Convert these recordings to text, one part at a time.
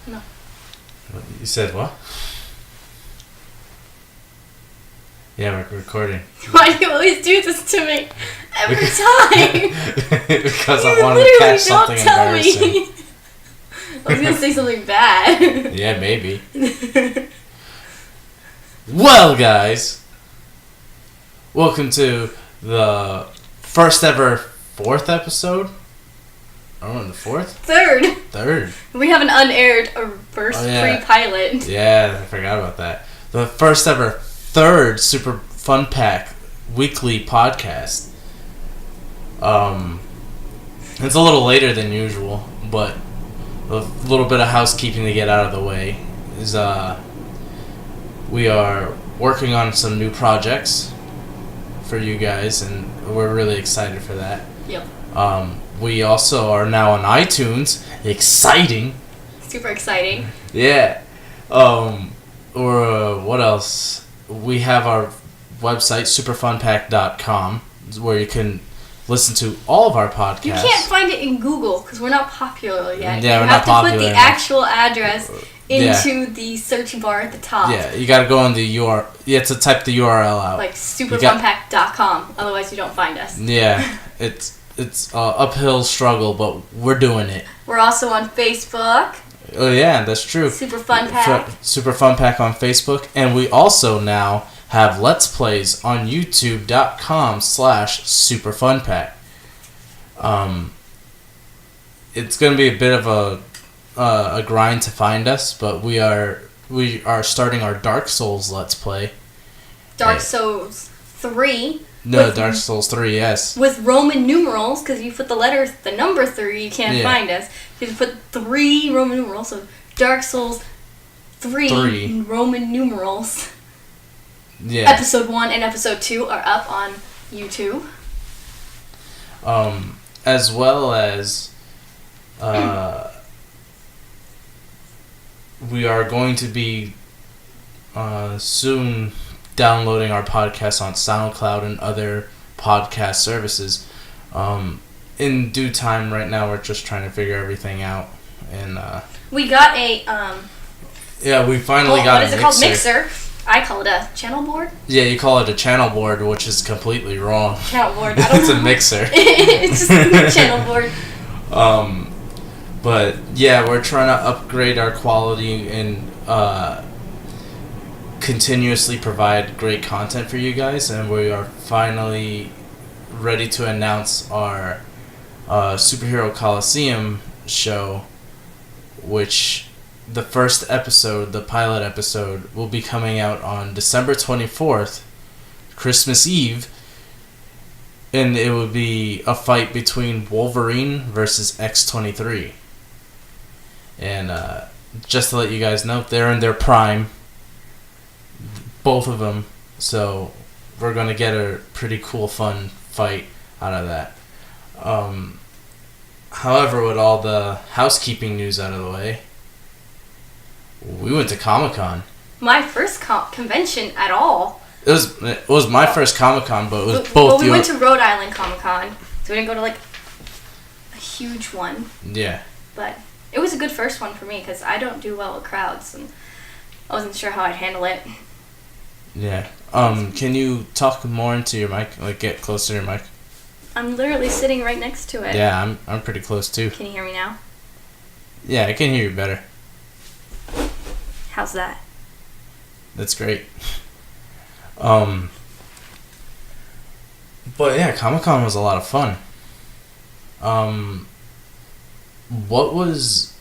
No. You said what? Yeah, we're recording. Why do you always do this to me? Every time! Because I wanted to catch something embarrassing. Me. I was going to say something bad. Yeah, maybe. Well, guys. Welcome to the first ever fourth episode. Oh, the fourth? Third. We have an unaired first pre-pilot. Yeah, I forgot about that. The first ever third Superfunpack weekly podcast. It's a little later than usual, but a little bit of housekeeping to get out of the way is we are working on some new projects for you guys, and we're really excited for that. Yep. We also are now on iTunes. Exciting. Super exciting. Yeah. What else? We have our website, superfunpack.com, where you can listen to all of our podcasts. You can't find it in Google because we're not popular yet. Yeah, we're not popular. You have to put the actual address into the search bar at the top. Yeah, you gotta go on the URL. You have to type the URL out. Like superfunpack.com. Otherwise, you don't find us. Yeah, it's uphill struggle, but we're doing it. We're also on Facebook. Oh yeah, that's true. Superfunpack. Superfunpack on Facebook, and we also now have Let's Plays on YouTube.com/Superfunpack. It's gonna be a bit of a grind to find us, but we are starting our Dark Souls Let's Play. Dark Souls 3. No, Dark Souls 3, yes. With Roman numerals, because you put the number 3, you can't find us. You have to put 3 Roman numerals, so Dark Souls 3 in Roman numerals. Yeah. Episode 1 and Episode 2 are up on YouTube. As well as we are going to be soon downloading our podcast on SoundCloud and other podcast services. In due time, right now we're just trying to figure everything out, and we got a we finally got a mixer. What is it called? Mixer. I call it a channel board. Yeah, you call it a channel board, which is completely wrong. Channel board. I don't It's know. a mixer. It's just a channel board. But yeah, we're trying to upgrade our quality and continuously provide great content for you guys, and we are finally ready to announce our Superhero Coliseum show, which the first episode, the pilot episode, will be coming out on December 24th, Christmas Eve, and it will be a fight between Wolverine versus X-23. And just to let you guys know, they're in their prime, both of them, so we're going to get a pretty cool, fun fight out of that. However, with all the housekeeping news out of the way, we went to Comic Con. My first convention at all. It was my first Comic Con, but it was both. Well, we went to Rhode Island Comic Con, so we didn't go to like a huge one. Yeah. But it was a good first one for me because I don't do well with crowds, and I wasn't sure how I'd handle it. Yeah. Can you talk more into your mic? Like, get closer to your mic. I'm literally sitting right next to it. Yeah, I'm pretty close too. Can you hear me now? Yeah, I can hear you better. How's that? That's great. But yeah, Comic-Con was a lot of fun. What was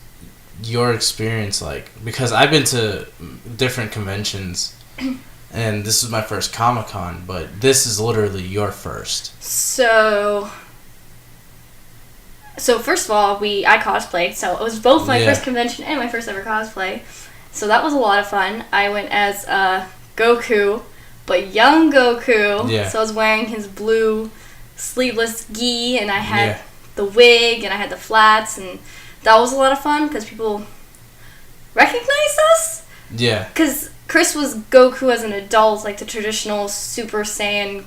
your experience like? Because I've been to different conventions, and this is my first Comic-Con, but this is literally your first. So first of all, I cosplayed, so it was both my first convention and my first ever cosplay. So that was a lot of fun. I went as Goku, but young Goku. Yeah. So I was wearing his blue sleeveless gi, and I had the wig, and I had the flats, and that was a lot of fun because people recognized us. Yeah. Because Chris was Goku as an adult, like the traditional Super Saiyan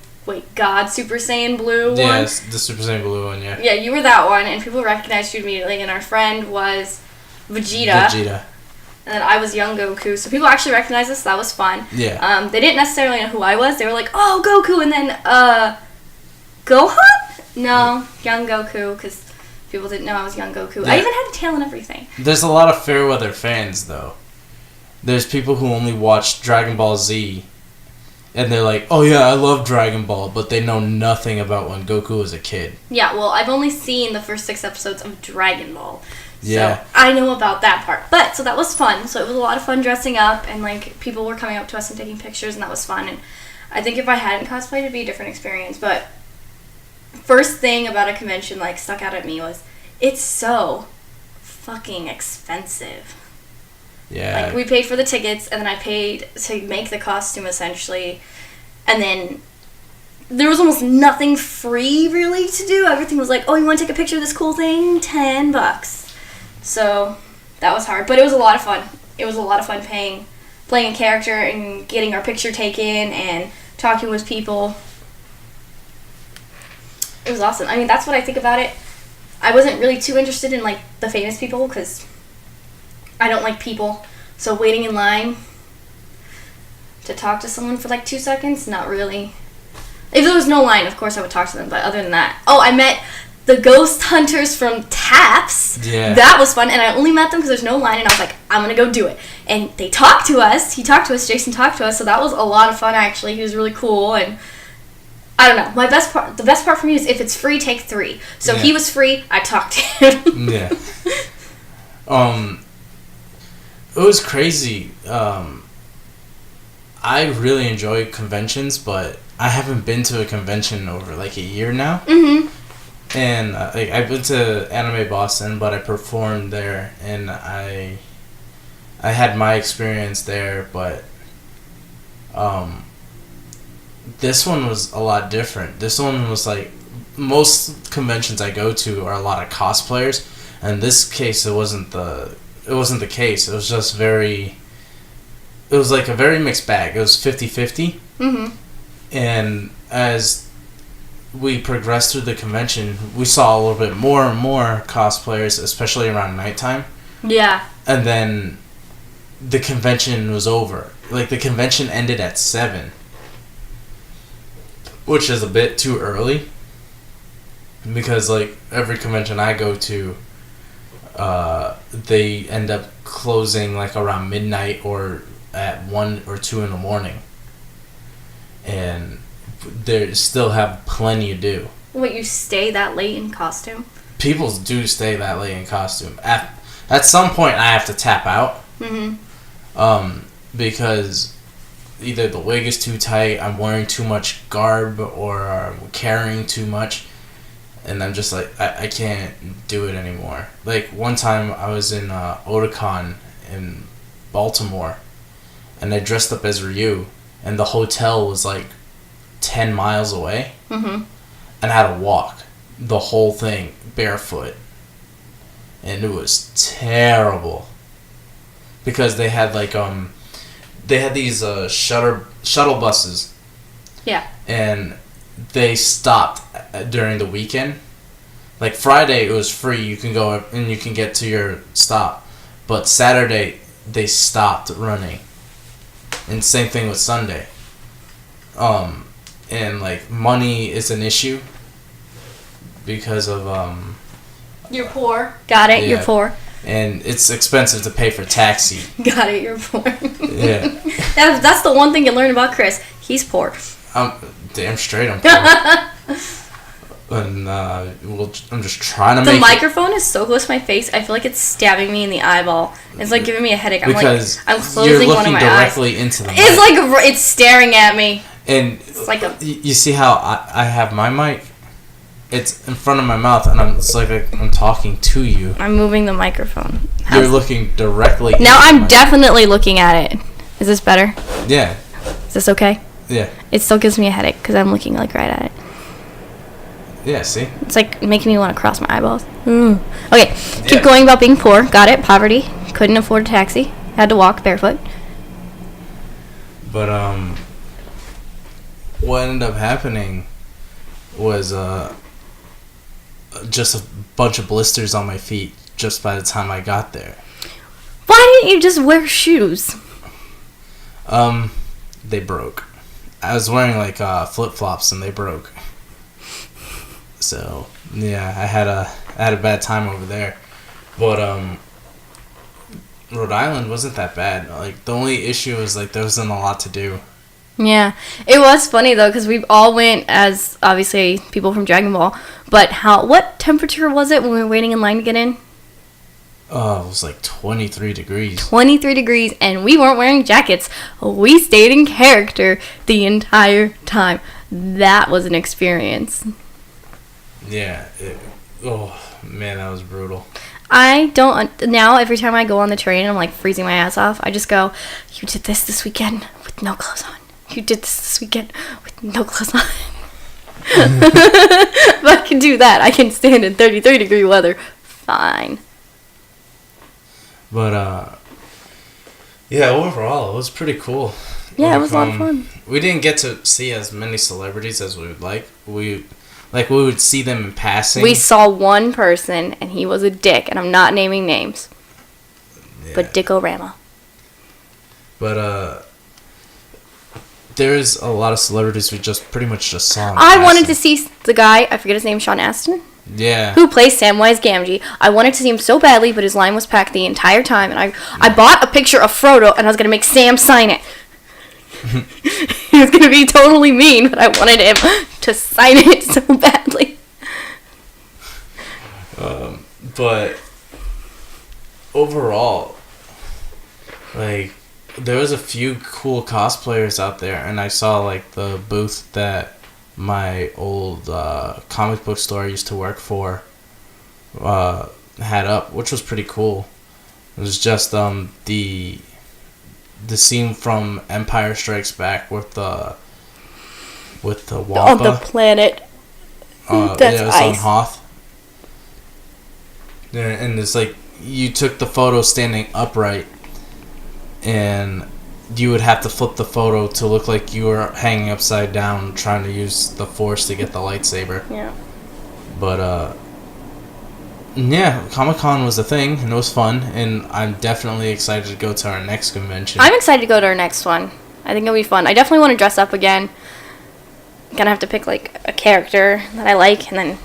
God Super Saiyan Blue one. Yeah, the Super Saiyan Blue one, yeah. Yeah, you were that one, and people recognized you immediately, and our friend was Vegeta. and then I was young Goku. So people actually recognized us. So that was fun. Yeah. They didn't necessarily know who I was. They were like, "Oh, Goku," and then Gohan? No, young Goku, because people didn't know I was young Goku. Yeah. I even had a tail and everything. There's a lot of Fairweather fans, though. There's people who only watch Dragon Ball Z, and they're like, "Oh yeah, I love Dragon Ball," but they know nothing about when Goku was a kid. Yeah, well, I've only seen the first 6 episodes of Dragon Ball. Yeah. So I know about that part. But, so that was fun. So it was a lot of fun dressing up, and, like, people were coming up to us and taking pictures, and that was fun. And I think if I hadn't cosplayed, it'd be a different experience. But first thing about a convention, like, stuck out at me was, it's so fucking expensive. Yeah. Like, we paid for the tickets, and then I paid to make the costume, essentially. And then there was almost nothing free, really, to do. Everything was like, oh, you want to take a picture of this cool thing? $10. So that was hard. But it was a lot of fun. It was a lot of fun playing a character and getting our picture taken and talking with people. It was awesome. I mean, that's what I think about it. I wasn't really too interested in, like, the famous people, because I don't like people. So waiting in line to talk to someone for, like, 2 seconds, not really. If there was no line, of course I would talk to them, but other than that. Oh, I met the ghost hunters from TAPS. Yeah. That was fun, and I only met them because there's no line, and I was like, I'm going to go do it. And they talked to us. He talked to us. Jason talked to us, so that was a lot of fun, actually. He was really cool, and I don't know. The best part for me is if it's free, take 3. So yeah. He was free. I talked to him. Yeah. It was crazy. I really enjoy conventions, but I haven't been to a convention over like a year now. Mm-hmm. And I've been to Anime Boston, but I performed there, and I had my experience there, but this one was a lot different. This one was like, most conventions I go to are a lot of cosplayers, and in this case it wasn't the case. It was just it was like a very mixed bag. It was 50-50. Mm-hmm. And as we progressed through the convention, we saw a little bit more and more cosplayers, especially around nighttime. Yeah. And then the convention was over. Like, the convention ended at 7, which is a bit too early, because like every convention I go to, they end up closing like around midnight or at 1 or 2 in the morning, and they still have plenty to do. Wait, you stay that late in costume? People do stay that late in costume. At some point, I have to tap out. Mm-hmm. Because either the wig is too tight, I'm wearing too much garb, or I'm carrying too much, and I'm just like, I can't do it anymore. Like, one time I was in Otakon in Baltimore, and I dressed up as Ryu, and the hotel was like 10 miles away, mm-hmm. and I had to walk the whole thing barefoot, and it was terrible, because they had like they had these shuttle buses. Yeah. And they stopped during the weekend. Like, Friday, it was free. You can go and you can get to your stop. But Saturday, they stopped running. And same thing with Sunday. And, like, money is an issue because of, You're poor. Got it, yeah. You're poor. And it's expensive to pay for taxi. Got it, you're poor. Yeah. That's the one thing you learn about Chris. He's poor. Damn straight I'm poor. And I'm just trying to make the microphone is so close to my face, I feel like it's stabbing me in the eyeball. It's like giving me a headache. I'm closing one of my eyes. You're looking directly into the mic. It's like, it's staring at me. And it's like you see how I have my mic? It's in front of my mouth, and it's like I'm talking to you. I'm moving the microphone. You're looking directly. Now I'm definitely looking at it. Is this better? Yeah. Is this okay? Yeah. It still gives me a headache because I'm looking like right at it. Yeah. See. It's like making me want to cross my eyeballs. Okay. Keep going about being poor. Got it. Poverty. Couldn't afford a taxi. Had to walk barefoot. But what ended up happening was just a bunch of blisters on my feet just by the time I got there. Why can't you just wear shoes? They broke. I was wearing like flip-flops and they broke. So yeah, I had a bad time over there. But Rhode Island wasn't that bad. Like the only issue was like there wasn't a lot to do. Yeah, it was funny though because we all went as obviously people from Dragon Ball. But what temperature was it when we were waiting in line to get in? Oh, it was like 23 degrees. 23 degrees, and we weren't wearing jackets. We stayed in character the entire time. That was an experience. Yeah. Oh, man, that was brutal. I don't... Now, every time I go on the train and I'm, like, freezing my ass off, I just go, you did this weekend with no clothes on. You did this weekend with no clothes on. If I can do that, I can stand in 33-degree weather. Fine. But, yeah, overall, it was pretty cool. Yeah, it was a lot of fun. We didn't get to see as many celebrities as we would like. We would see them in passing. We saw one person, and he was a dick, and I'm not naming names. Yeah. But Dickorama. But, there's a lot of celebrities we just pretty much just saw in I passing. wanted to see the guy, I forget his name, Sean Astin? Yeah. Who plays Samwise Gamgee. I wanted to see him so badly, but his line was packed the entire time, and I bought a picture of Frodo, and I was going to make Sam sign it. He was going to be totally mean, but I wanted him to sign it so badly. But overall, like, there was a few cool cosplayers out there, and I saw, like, the booth that my old comic book store I used to work for had up, which was pretty cool. It was just the scene from Empire Strikes Back with the Wampa. On the planet. That's yeah, it was ice. on Hoth. Yeah, and it's like you took the photo standing upright, and you would have to flip the photo to look like you were hanging upside down trying to use the force to get the lightsaber. Yeah. But, yeah, Comic-Con was a thing, and it was fun, and I'm definitely excited to go to our next convention. I'm excited to go to our next one. I think it'll be fun. I definitely want to dress up again. Gonna have to pick, like, a character that I like, and then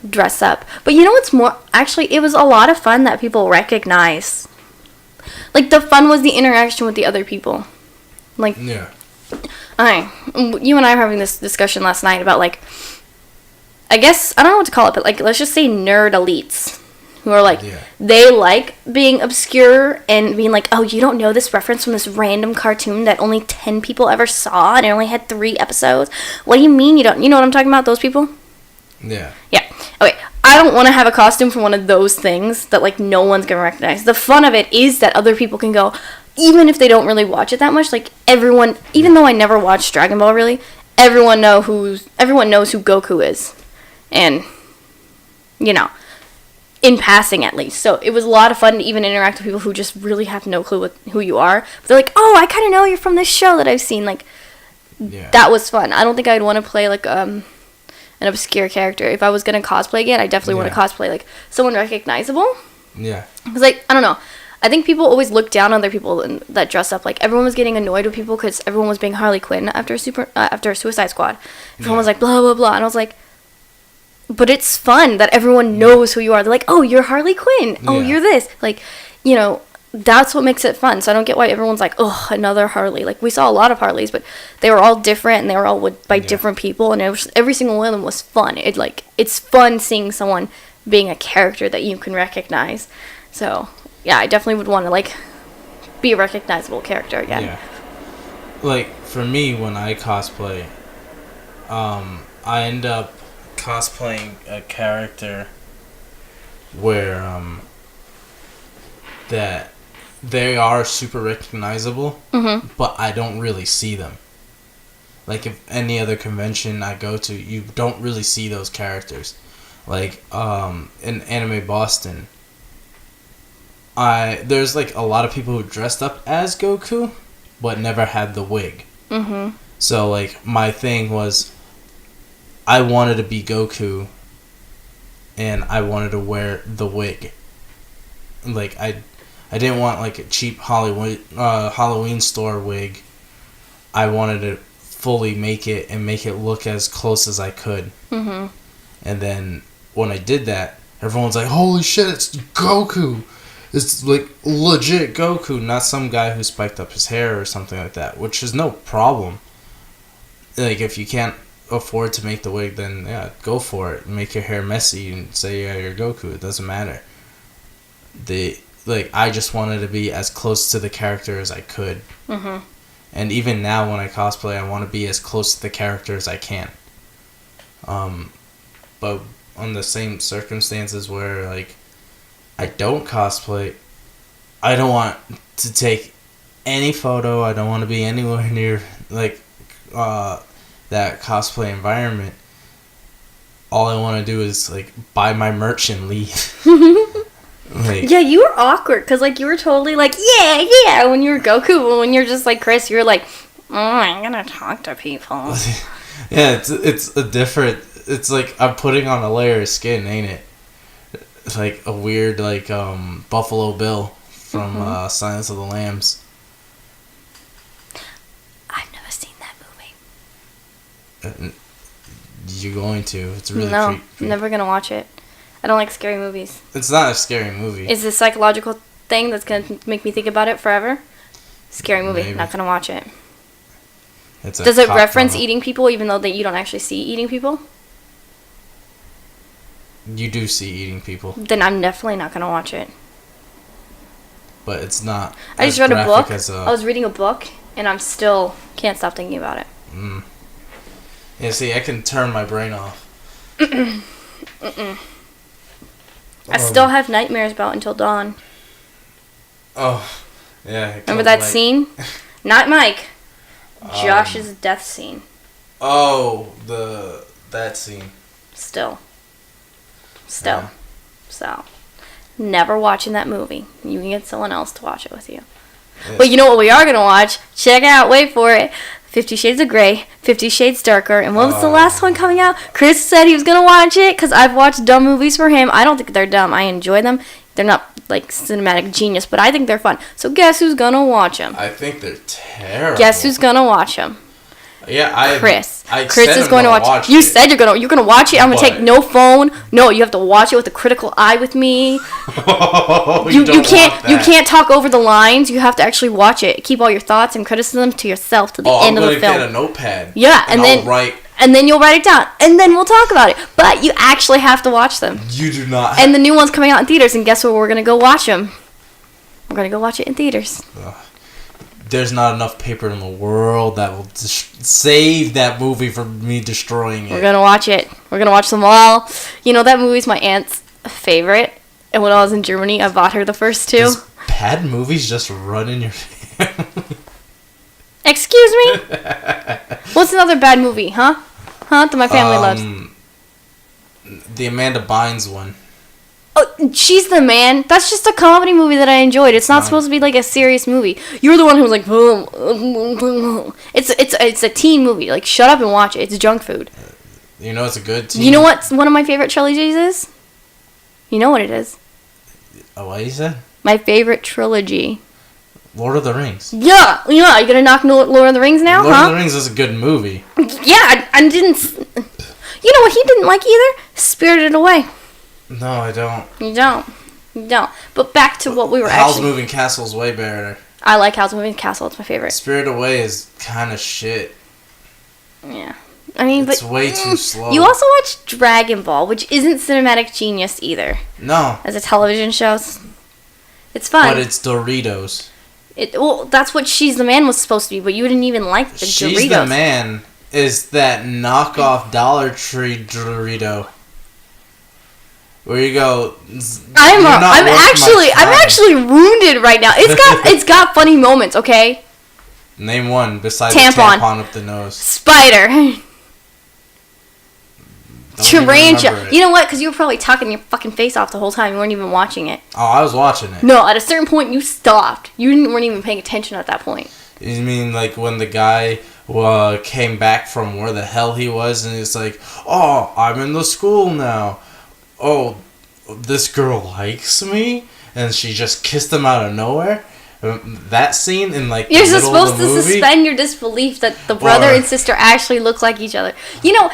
dress up. But you know what's more... Actually, it was a lot of fun that people recognize. Like, the fun was the interaction with the other people. Like, yeah. You and I were having this discussion last night about, like, I guess, I don't know what to call it, but, like, let's just say nerd elites. Who are, like, they like being obscure and being like, oh, you don't know this reference from this random cartoon that only 10 people ever saw and it only had 3 episodes? What do you mean you don't? You know what I'm talking about, those people? Yeah. Yeah. Okay, I don't want to have a costume for one of those things that, like, no one's going to recognize. The fun of it is that other people can go, even if they don't really watch it that much, like, everyone, even though I never watched Dragon Ball, really, everyone knows who Goku is. And, you know, in passing, at least. So, it was a lot of fun to even interact with people who just really have no clue who you are. But they're like, oh, I kind of know you're from this show that I've seen. Like, that was fun. I don't think I'd want to play, like, an obscure character. If I was going to cosplay again, I definitely want to cosplay, like, someone recognizable. Yeah. Because, like, I don't know. I think people always look down on other people that dress up. Like, everyone was getting annoyed with people because everyone was being Harley Quinn after Suicide Squad. Everyone was like, blah, blah, blah. And I was like, but it's fun that everyone knows who you are. They're like, oh, you're Harley Quinn. Oh, you're this. Like, you know, that's what makes it fun. So I don't get why everyone's like, oh, another Harley. Like, we saw a lot of Harleys, but they were all different, and they were all by different people, and every single one of them was fun. It's fun seeing someone being a character that you can recognize. So, yeah, I definitely would want to, like, be a recognizable character again. Yeah. Like, for me, when I cosplay, I end up cosplaying a character where, that they are super recognizable, but I don't really see them. Like, if any other convention I go to, you don't really see those characters. Like, in Anime Boston, there's, like, a lot of people who dressed up as Goku, but never had the wig. Mm-hmm. So, like, my thing was, I wanted to be Goku, and I wanted to wear the wig. Like, I I didn't want like a cheap Halloween store wig. I wanted to fully make it and make it look as close as I could. Mm-hmm. And then when I did that, everyone's like, "Holy shit, it's Goku! It's like legit Goku, not some guy who spiked up his hair or something like that," which is no problem. Like, if you can't afford to make the wig, then yeah, go for it. Make your hair messy and say, yeah, you're Goku. It doesn't matter. I just wanted to be as close to the character as I could. Mm-hmm. And even now when I cosplay, I want to be as close to the character as I can. But on the same circumstances where, like, I don't cosplay, I don't want to take any photo. I don't want to be anywhere near, like, that cosplay environment. All I want to do is, like, buy my merch and leave. Like, yeah, you were awkward because, like, you were totally like, yeah, when you were Goku, but when you're just like Chris, you're like, I'm gonna talk to people. Yeah, it's a different. It's like I'm putting on a layer of skin, ain't it? It's like a weird, like, Buffalo Bill from Silence of the Lambs. I've never seen that movie. You're going to. It's really No, I'm never gonna watch it. I don't like scary movies. It's not a scary movie. Is this a psychological thing that's gonna make me think about it forever? Scary movie. Maybe. Not gonna watch it. Does it reference eating people even though you don't actually see eating people? You do see eating people. Then I'm definitely not gonna watch it. But it's not. I just read a book. I was reading a book and I'm still can't stop thinking about it. Yeah, see, I can turn my brain off. I still have nightmares about Until Dawn. Oh, yeah. Remember that scene? Not Mike. Josh's death scene. Oh, that scene. Still. Yeah. So. Never watching that movie. You can get someone else to watch it with you. Yes. But you know what we are going to watch? Check it out. Wait for it. 50 Shades of Grey, 50 Shades Darker, and what was the last one coming out? Chris said he was going to watch it because I've watched dumb movies for him. I don't think they're dumb. I enjoy them. They're not, like, cinematic genius, but I think they're fun. So guess who's going to watch them? I think they're terrible. Guess who's going to watch them? Yeah, Chris. I Chris is going to watch it. You said you're going to watch it. I'm going to take no phone. No, you have to watch it with a critical eye with me. you can't talk over the lines. You have to actually watch it. Keep all your thoughts and criticism to yourself to the end of the film. I'm going to get a notepad. Yeah, and then you'll write it down, and then we'll talk about it. But you actually have to watch them. You do not. And the new one's coming out in theaters, and guess where we're going to go watch them? We're going to go watch it in theaters. There's not enough paper in the world that will save that movie from me destroying it. We're going to watch it. We're going to watch them all. You know, that movie's my aunt's favorite. And when I was in Germany, I bought her the first two. Does bad movies just run in your family? Excuse me? What's another bad movie, huh? That my family loves? The Amanda Bynes one. Oh, She's the Man. That's just a comedy movie that I enjoyed. It's not supposed to be like a serious movie. You're the one who was like, it's a teen movie. Like, shut up and watch it. It's junk food. You know it's a good teen. You know what one of my favorite trilogies is? You know what it is? What you said? My favorite trilogy. Lord of the Rings. Yeah. You gonna knock Lord of the Rings now, Lord of the Rings is a good movie. Yeah, I didn't... You know what he didn't like either? Spirited Away. No, I don't. You don't. But back to what we were Howl's Moving Castle is way better. I like Howl's Moving Castle. It's my favorite. Spirited Away is kind of shit. Yeah. I mean, it's way too slow. You also watch Dragon Ball, which isn't cinematic genius either. No. As a television show. It's fun. But it's Doritos. Well, that's what She's the Man was supposed to be, but you didn't even like the Doritos. She's the Man is that knockoff Dollar Tree Dorito. Where you go? I'm actually wounded right now. It's got funny moments. Okay. Name one besides tampon. The tampon up the nose. Spider. Tarantula. You know what? Because you were probably talking your fucking face off the whole time. You weren't even watching it. Oh, I was watching it. No, at a certain point you stopped. You weren't even paying attention at that point. You mean like when the guy came back from where the hell he was, and it's like, oh, I'm in the school now. Oh, this girl likes me? and she just kissed him out of nowhere. That scene in like you're the middle supposed of the to movie, suspend your disbelief that the brother and sister actually look like each other. You know,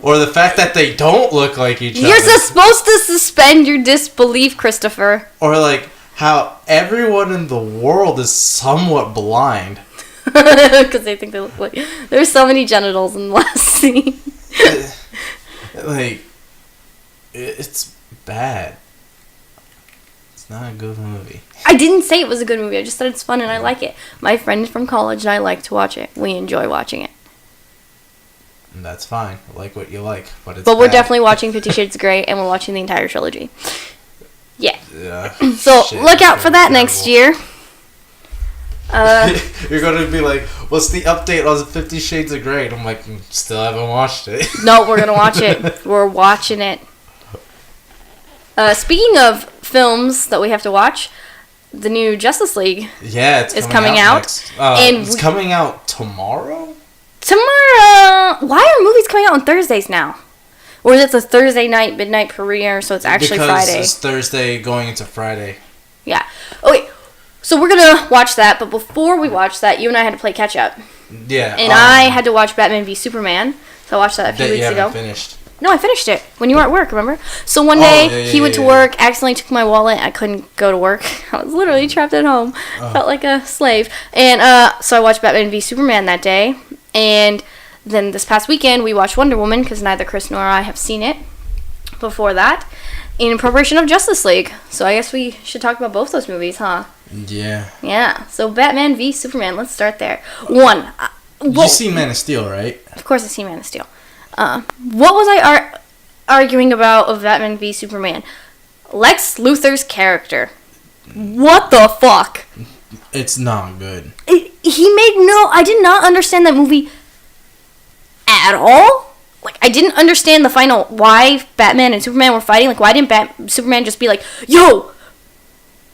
or the fact that they don't look like each other. You're supposed to suspend your disbelief, Christopher. Or like how everyone in the world is somewhat blind because they think they look like. There's so many genitals in the last scene. Like, it's bad. It's not a good movie. I didn't say it was a good movie. I just said it's fun and I like it. My friend is from college and I like to watch it. We enjoy watching it. And that's fine. Like what you like, but it's. But we're bad. definitely watching 50 Shades of Grey and we're watching the entire trilogy. Yeah. So Shit, look out for that terrible. next year. You're gonna be like, "What's the update on 50 Shades of Grey?" And I'm like, "Still haven't watched it." No, we're gonna watch it. We're watching it. Speaking of films that we have to watch, the new Justice League. Yeah, it's coming out. next. And it's coming out tomorrow. Tomorrow. Why are movies coming out on Thursdays now? Or is it the Thursday night midnight premiere? So it's actually because Friday. It's Thursday going into Friday. Yeah. Okay. So we're gonna watch that, but before we watch that, you and I had to play catch up. Yeah. And I had to watch Batman v Superman. So I watched that a few weeks ago. Finished. No, I finished it when you were at work, remember? So one day, he went to work, accidentally took my wallet, I couldn't go to work. I was literally trapped at home. Felt like a slave. And so I watched Batman v Superman that day. And then this past weekend, we watched Wonder Woman, because neither Chris nor I have seen it before that, in preparation of Justice League. So I guess we should talk about both those movies, huh? Yeah. Yeah. So Batman v Superman, let's start there. One. You see Man of Steel, right? Of course I see Man of Steel. What was I arguing about of Batman v Superman? Lex Luthor's character. What the fuck? It's not good. I did not understand that movie at all. Like, I didn't understand the final, why Batman and Superman were fighting. Like, why didn't Superman just be like, yo!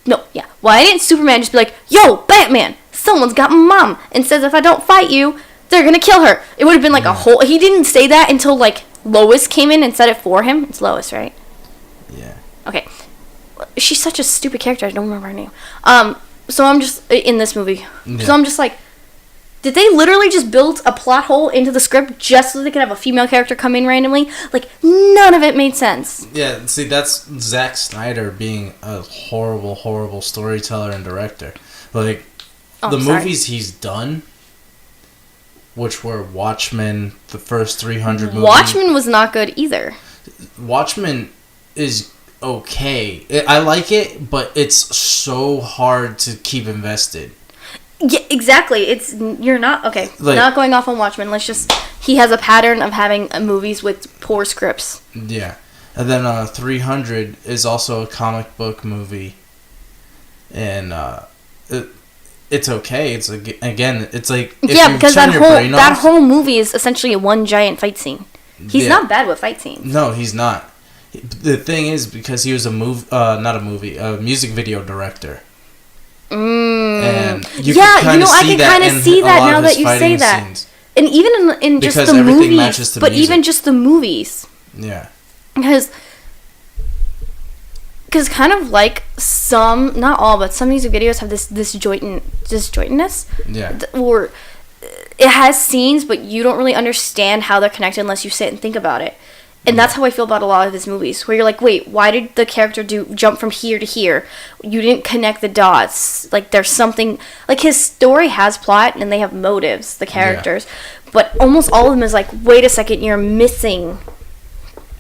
No, yeah. Why didn't Superman just be like, yo, Batman, someone's got my mom, and says if I don't fight you, they're gonna kill her. It would have been like a whole... He didn't say that until, like, Lois came in and said it for him. It's Lois, right? Yeah. Okay. She's such a stupid character. I don't remember her name. So I'm just... In this movie. Yeah. So I'm just like... Did they literally just build a plot hole into the script just so they could have a female character come in randomly? Like, none of it made sense. Yeah, see, that's Zack Snyder being a horrible, horrible storyteller and director. Like, movies he's done, which were Watchmen, the first 300 movies. Watchmen was not good either. Watchmen is okay. I like it, but it's so hard to keep invested. Yeah, exactly. You're not... Okay, like, not going off on Watchmen. Let's just... He has a pattern of having movies with poor scripts. Yeah. And then 300 is also a comic book movie. And it's okay. It's like, again, it's like... Yeah, because that whole movie is essentially one giant fight scene. He's not bad with fight scenes. No, he's not. The thing is, because he was a music video director. And I can kind of see that now that you say that. Scenes. And even in just the movies, but music. Even just the movies. Yeah. Because kind of like some, not all, but some music videos have this disjointedness. Yeah. Or it has scenes, but you don't really understand how they're connected unless you sit and think about it. And that's how I feel about a lot of his movies, where you're like, wait, why did the character jump from here to here? You didn't connect the dots. Like, there's something... Like, his story has plot, and they have motives, the characters. Yeah. But almost all of them is like, wait a second, you're missing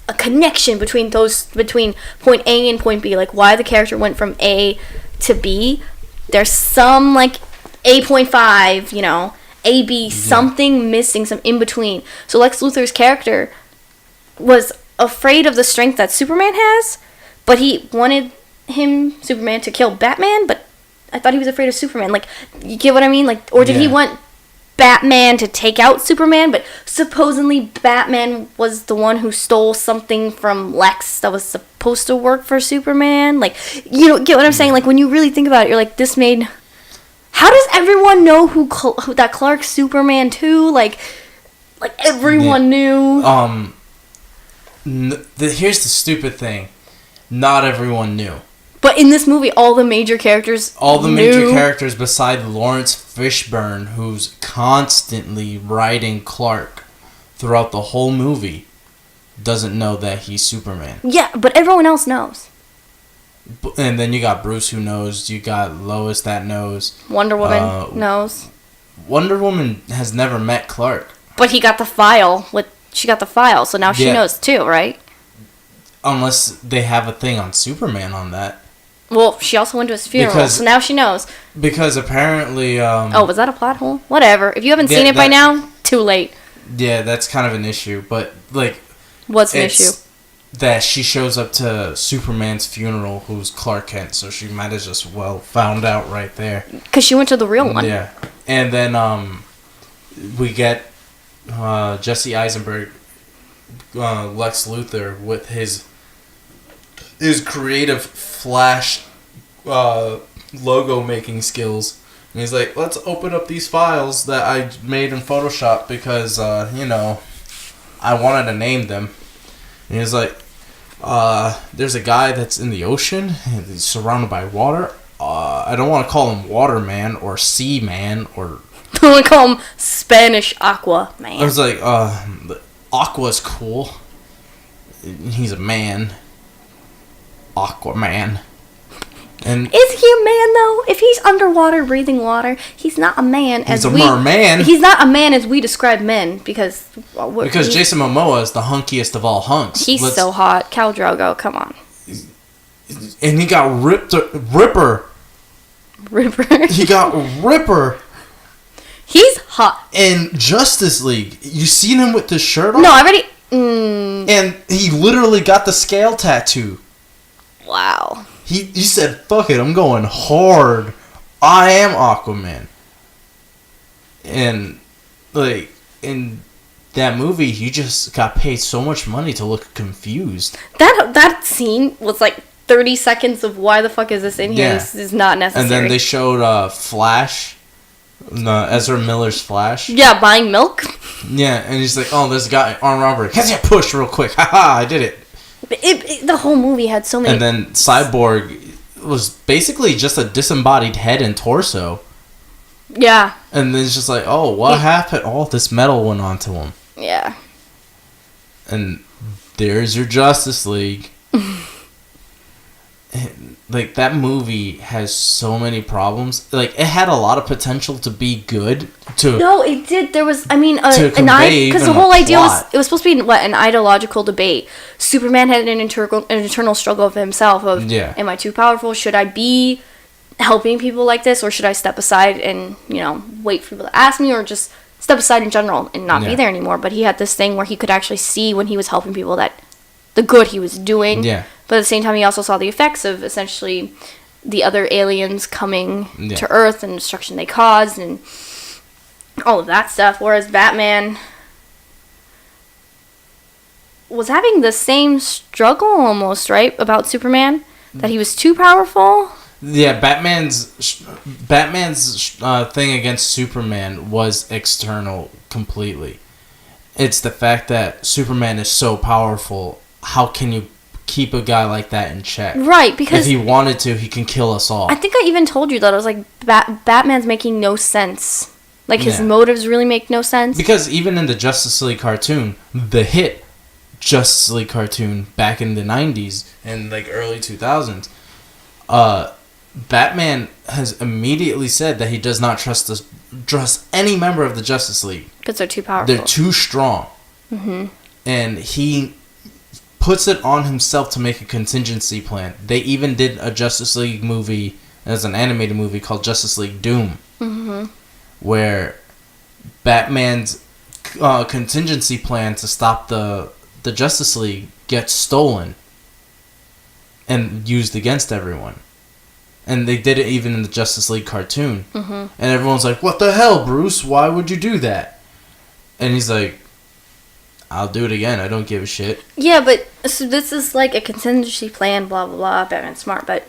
a connection between point A and point B. Like, why the character went from A to B. There's some, like, A.5, you know, A, B, something missing, some in-between. So Lex Luthor's character... was afraid of the strength that Superman has, but he wanted Superman, to kill Batman, but I thought he was afraid of Superman. Like, you get what I mean? Like, or did he want Batman to take out Superman, but supposedly Batman was the one who stole something from Lex that was supposed to work for Superman? Like, you know, get what I'm saying? Like, when you really think about it, you're like, this made... How does everyone know who that Clark's Superman too? Like everyone knew... Here's the stupid thing. Not everyone knew. But in this movie, all the major characters beside Lawrence Fishburne, who's constantly riding Clark throughout the whole movie, doesn't know that he's Superman. Yeah, but everyone else knows. And then you got Bruce who knows. You got Lois that knows. Wonder Woman knows. Wonder Woman has never met Clark. But he got the file. She got the file, so now she knows too, right? Unless they have a thing on Superman on that. Well, she also went to his funeral, so now she knows. Because apparently... was that a plot hole? Whatever. If you haven't seen it by now, too late. Yeah, that's kind of an issue. But, like... What's an issue? That she shows up to Superman's funeral, who's Clark Kent, so she might have just, found out right there. Because she went to the real one. Yeah. And then, we get Jesse Eisenberg, Lex Luthor, with his creative Flash logo making skills. And he's like, let's open up these files that I made in Photoshop because, I wanted to name them. And he's like, there's a guy that's in the ocean and he's surrounded by water. I don't want to call him Waterman or Sea Man or... I want to call him Spanish Aqua Man. I was like, Aqua's cool. He's a man. Aquaman. And is he a man though? If he's underwater breathing water, he's not a man. He's a merman. He's not a man as we describe men because Jason Momoa is the hunkiest of all hunks. He's so hot. Khal Drogo, come on. And he got Ripper. He got Ripper. He's hot. In Justice League, you seen him with the shirt on? No, I already. And he literally got the scale tattoo. Wow. He said, fuck it, I'm going hard. I am Aquaman. And, like, in that movie, he just got paid so much money to look confused. That scene was like 30 seconds of why the fuck is this in here? Yeah. This is not necessary. And then they showed Flash, Ezra Miller's Flash. Yeah, buying milk. Yeah, and he's like, oh, this guy, armed robbery. Can you push real quick? Haha, I did it. The whole movie had so many... And then Cyborg was basically just a disembodied head and torso. Yeah. And then it's just like, oh, what happened? Oh, this metal went onto him. Yeah. And there's your Justice League. And, like, that movie has so many problems. Like, it had a lot of potential to be good. No, it did. There was, because the whole idea was, it was supposed to be, an ideological debate. Superman had an internal struggle of himself of, am I too powerful? Should I be helping people like this? Or should I step aside and, wait for people to ask me? Or just step aside in general and not be there anymore? But he had this thing where he could actually see when he was helping people that the good he was doing. Yeah. But at the same time, he also saw the effects of essentially the other aliens coming to Earth and destruction they caused and all of that stuff. Whereas Batman was having the same struggle almost, right? About Superman? That he was too powerful? Yeah, Batman's thing against Superman was external completely. It's the fact that Superman is so powerful. How can you keep a guy like that in check? Right, because... if he wanted to, he can kill us all. I think I even told you that. I was like, Batman's making no sense. Like, his motives really make no sense. Because even in the Justice League cartoon, the hit Justice League cartoon back in the 90s and, like, early 2000s, Batman has immediately said that he does not trust any member of the Justice League. Because they're too powerful. They're too strong. Mm-hmm. And he puts it on himself to make a contingency plan. They even did a Justice League movie as an animated movie called Justice League Doom, where Batman's contingency plan to stop the Justice League gets stolen and used against everyone. And they did it even in the Justice League cartoon. And everyone's like, what the hell, Bruce? Why would you do that? And he's like, I'll do it again. I don't give a shit. Yeah, but so this is like a contingency plan, blah, blah, blah. Batman's smart, but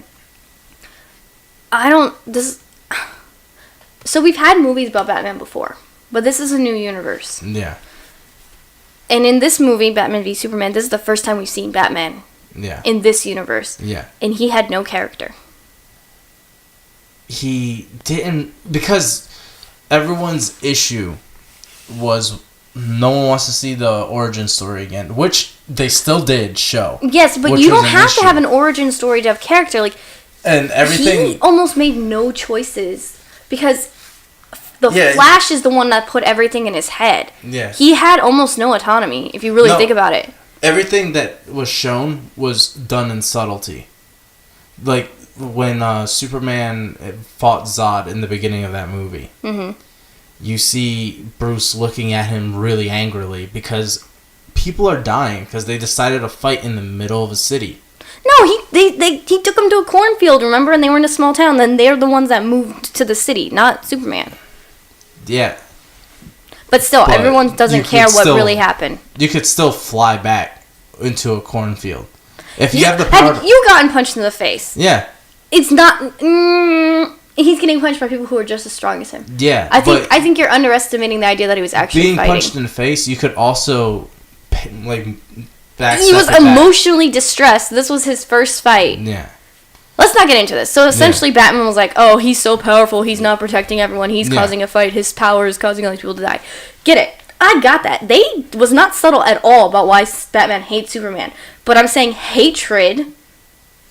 so we've had movies about Batman before, but this is a new universe. Yeah. And in this movie, Batman v Superman, this is the first time we've seen Batman Yeah. In this universe. Yeah. And he had no character. He didn't, because everyone's issue was no one wants to see the origin story again, which they still did show. Yes, but you don't have to have an origin story to have character. Like, and everything. He almost made no choices because the Flash is the one that put everything in his head. Yeah. He had almost no autonomy, if you really think about it. Everything that was shown was done in subtlety. Like, when Superman fought Zod in the beginning of that movie, you see Bruce looking at him really angrily because people are dying because they decided to fight in the middle of a city. No, he took them to a cornfield, remember? And they were in a small town. Then they're the ones that moved to the city, not Superman. Yeah. But still, everyone doesn't care what really happened. You could still fly back into a cornfield. If you have the power... Have you gotten punched in the face? Yeah. It's not... he's getting punched by people who are just as strong as him. Yeah, I think you're underestimating the idea that he was actually being fighting. Punched in the face, you could also, like, he was emotionally distressed. This was his first fight. Yeah. Let's not get into this. So essentially, Batman was like, "Oh, he's so powerful. He's not protecting everyone. He's causing a fight. His power is causing all these people to die." Get it? I got that. They was not subtle at all about why Batman hates Superman. But I'm saying hatred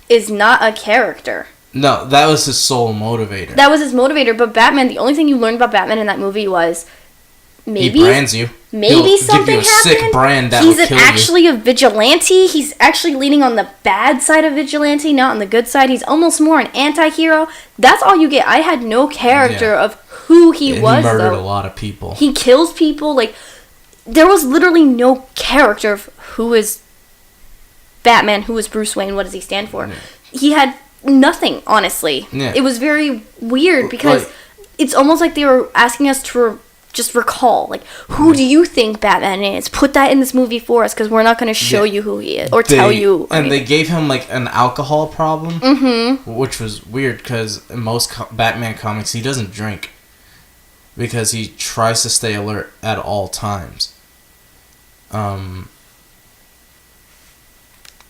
is not a character. No, that was his sole motivator. That was his motivator, but Batman, the only thing you learned about Batman in that movie was maybe... He brands you. Maybe something happened. Sick brand that He's actually a vigilante. He's actually leaning on the bad side of vigilante, not on the good side. He's almost more an anti-hero. That's all you get. I had no character of who he was, He murdered a lot of people. He kills people. Like, there was literally no character of who is Batman, who is Bruce Wayne, what does he stand for. He had... nothing, honestly. Yeah. It was very weird because it's almost like they were asking us to just recall, like, who do you think Batman is? Put that in this movie for us because we're not going to show you who he is or tell you. And they gave him like an alcohol problem, which was weird because in most Batman comics he doesn't drink because he tries to stay alert at all times.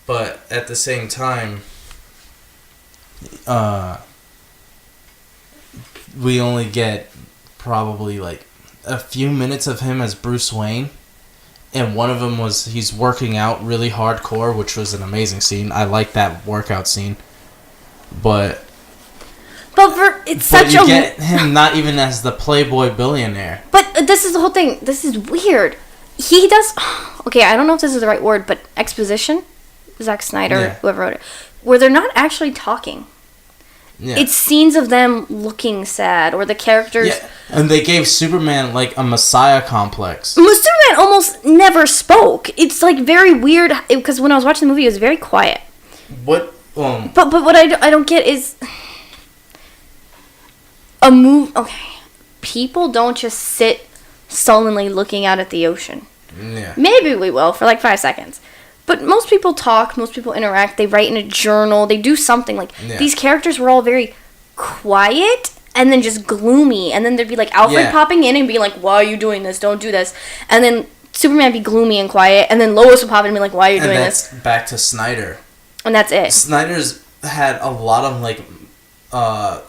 But at the same time, we only get probably like a few minutes of him as Bruce Wayne, and one of them was he's working out really hardcore, which was an amazing scene. I like that workout scene, but you get him not even as the playboy billionaire. But this is the whole thing. This is weird. He does okay. I don't know if this is the right word, but exposition. Zack Snyder, whoever wrote it, where they're not actually talking. Yeah. It's scenes of them looking sad, or the characters... Yeah, and they gave Superman, like, a messiah complex. Superman almost never spoke. It's, like, very weird, because when I was watching the movie, it was very quiet. What? But what I don't get is... Okay. People don't just sit sullenly looking out at the ocean. Yeah. Maybe we will, for, like, 5 seconds. But most people talk, most people interact, they write in a journal, they do something. Like, these characters were all very quiet and then just gloomy. And then there'd be, like, Alfred popping in and being like, why are you doing this? Don't do this. And then Superman would be gloomy and quiet. And then Lois would pop in and be like, why are you doing this? Back to Snyder. And that's it. Snyder's had a lot of, like, I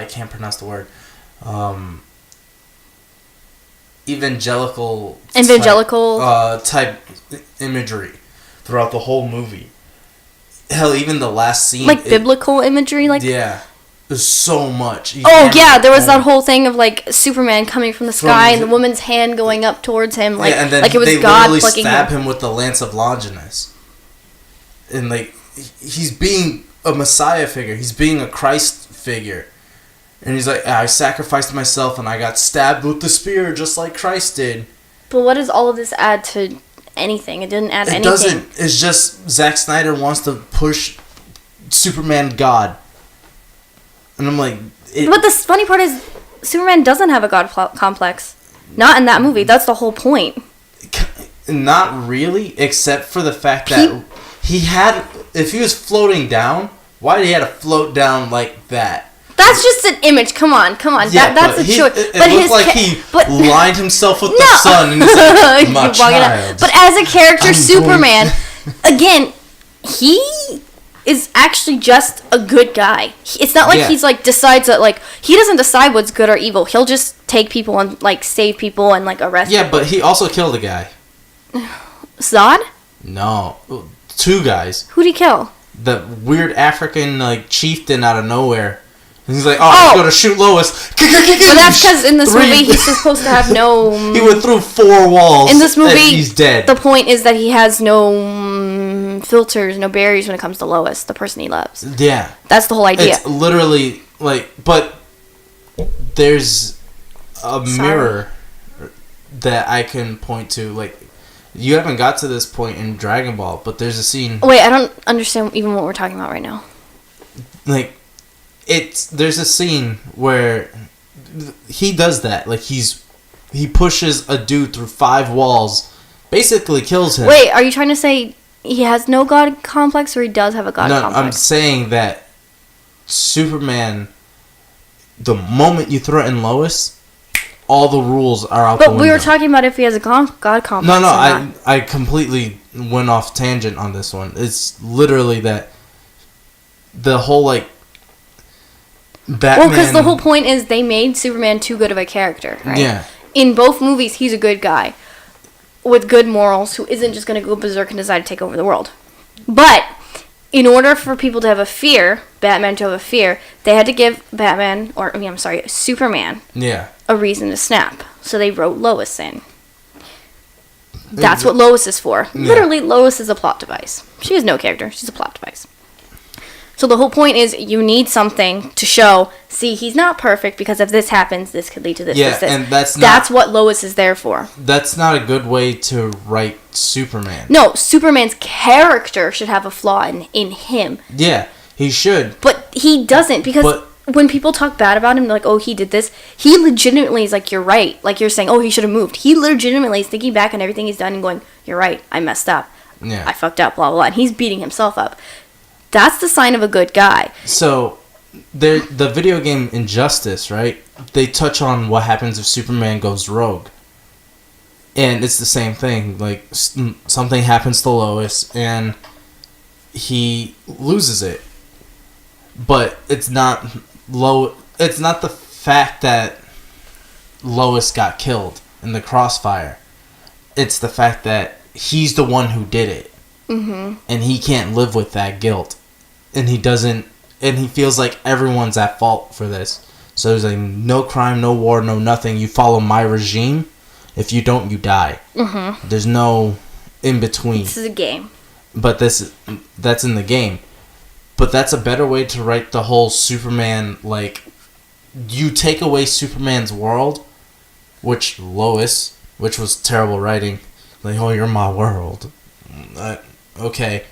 can't pronounce the word. Evangelical type imagery throughout the whole movie. Hell, even the last scene, like biblical imagery, like there's so much. There was that whole thing of like Superman coming from the sky and the woman's hand going up towards him, like and then like it was they God literally plucking stab him with the lance of Longinus, and like he's being a Messiah figure, he's being a Christ figure. And he's like, I sacrificed myself and I got stabbed with the spear just like Christ did. But what does all of this add to anything? It didn't add anything. It doesn't. It's just Zack Snyder wants to push Superman God. And I'm like... But the funny part is, Superman doesn't have a God complex. Not in that movie. That's the whole point. Not really, except for the fact that he had... If he was floating down, why did he have to float down like that? That's just an image. Come on. Yeah, That's a choice. It looked like he lined himself with the sun and he's like, my child. But as a character, Superman, again, he is actually just a good guy. It's not like he's like decides that like he doesn't decide what's good or evil. He'll just take people and like save people and like arrest people. Yeah, but he also killed a guy. Zod? No, 2 guys. Who'd he kill? The weird African like chieftain out of nowhere. And he's like, I'm going to shoot Lois. But that's because in this movie he's supposed to have no. He went through 4 walls. In this movie, and he's dead. The point is that he has no filters, no barriers when it comes to Lois, the person he loves. Yeah, that's the whole idea. It's literally like, but there's a mirror that I can point to, like. You haven't got to this point in Dragon Ball, but there's a scene... Wait, I don't understand even what we're talking about right now. Like, there's a scene where he does that. Like, he pushes a dude through 5 walls, basically kills him. Wait, are you trying to say he has no god complex or he does have a god complex? No, I'm saying that Superman, the moment you threaten Lois... all the rules are out the window. But we were talking about if he has a god complex. No, I completely went off tangent on this one. It's literally that the whole, like, Batman... Well, because the whole point is they made Superman too good of a character, right? Yeah. In both movies, he's a good guy with good morals who isn't just going to go berserk and decide to take over the world. But in order for people to have a fear, Batman to have a fear, they had to give Superman... Yeah. a reason to snap. So they wrote Lois in. That's what Lois is for. Yeah. Literally, Lois is a plot device. She has no character. She's a plot device. So the whole point is you need something to show, see, he's not perfect because if this happens, this could lead to this, this. And that's what Lois is there for. That's not a good way to write Superman. No, Superman's character should have a flaw in him. Yeah, he should. But he doesn't because... when people talk bad about him, they're like, oh, he did this. He legitimately is like, you're right. Like you're saying, oh, he should have moved. He legitimately is thinking back on everything he's done and going, you're right. I messed up. Yeah. I fucked up, blah, blah, blah. And he's beating himself up. That's the sign of a good guy. So, the video game Injustice, right? They touch on what happens if Superman goes rogue. And it's the same thing. Like, something happens to Lois and he loses it. But it's not... It's not the fact that Lois got killed in the crossfire. It's the fact that he's the one who did it. Mm-hmm. And he can't live with that guilt. And he doesn't... And he feels like everyone's at fault for this. So there's like no crime, no war, no nothing. You follow my regime. If you don't, you die. Mm-hmm. There's no in between. This is a game. But that's in the game. But that's a better way to write the whole Superman, like, you take away Superman's world, which was terrible writing. Like, oh, you're my world. Okay.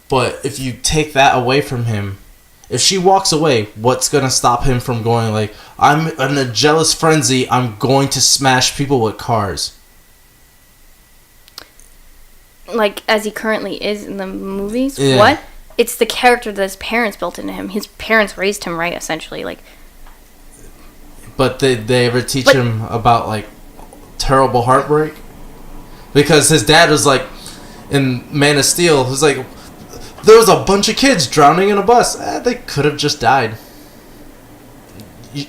But if you take that away from him, if she walks away, what's going to stop him from going, like, I'm in a jealous frenzy, I'm going to smash people with cars? Like, as he currently is in the movies? Yeah. What? It's the character that his parents built into him. His parents raised him right, essentially. Like, but did they ever teach him about, like, terrible heartbreak? Because his dad was like, in Man of Steel, was like, there was a bunch of kids drowning in a bus. They could have just died. You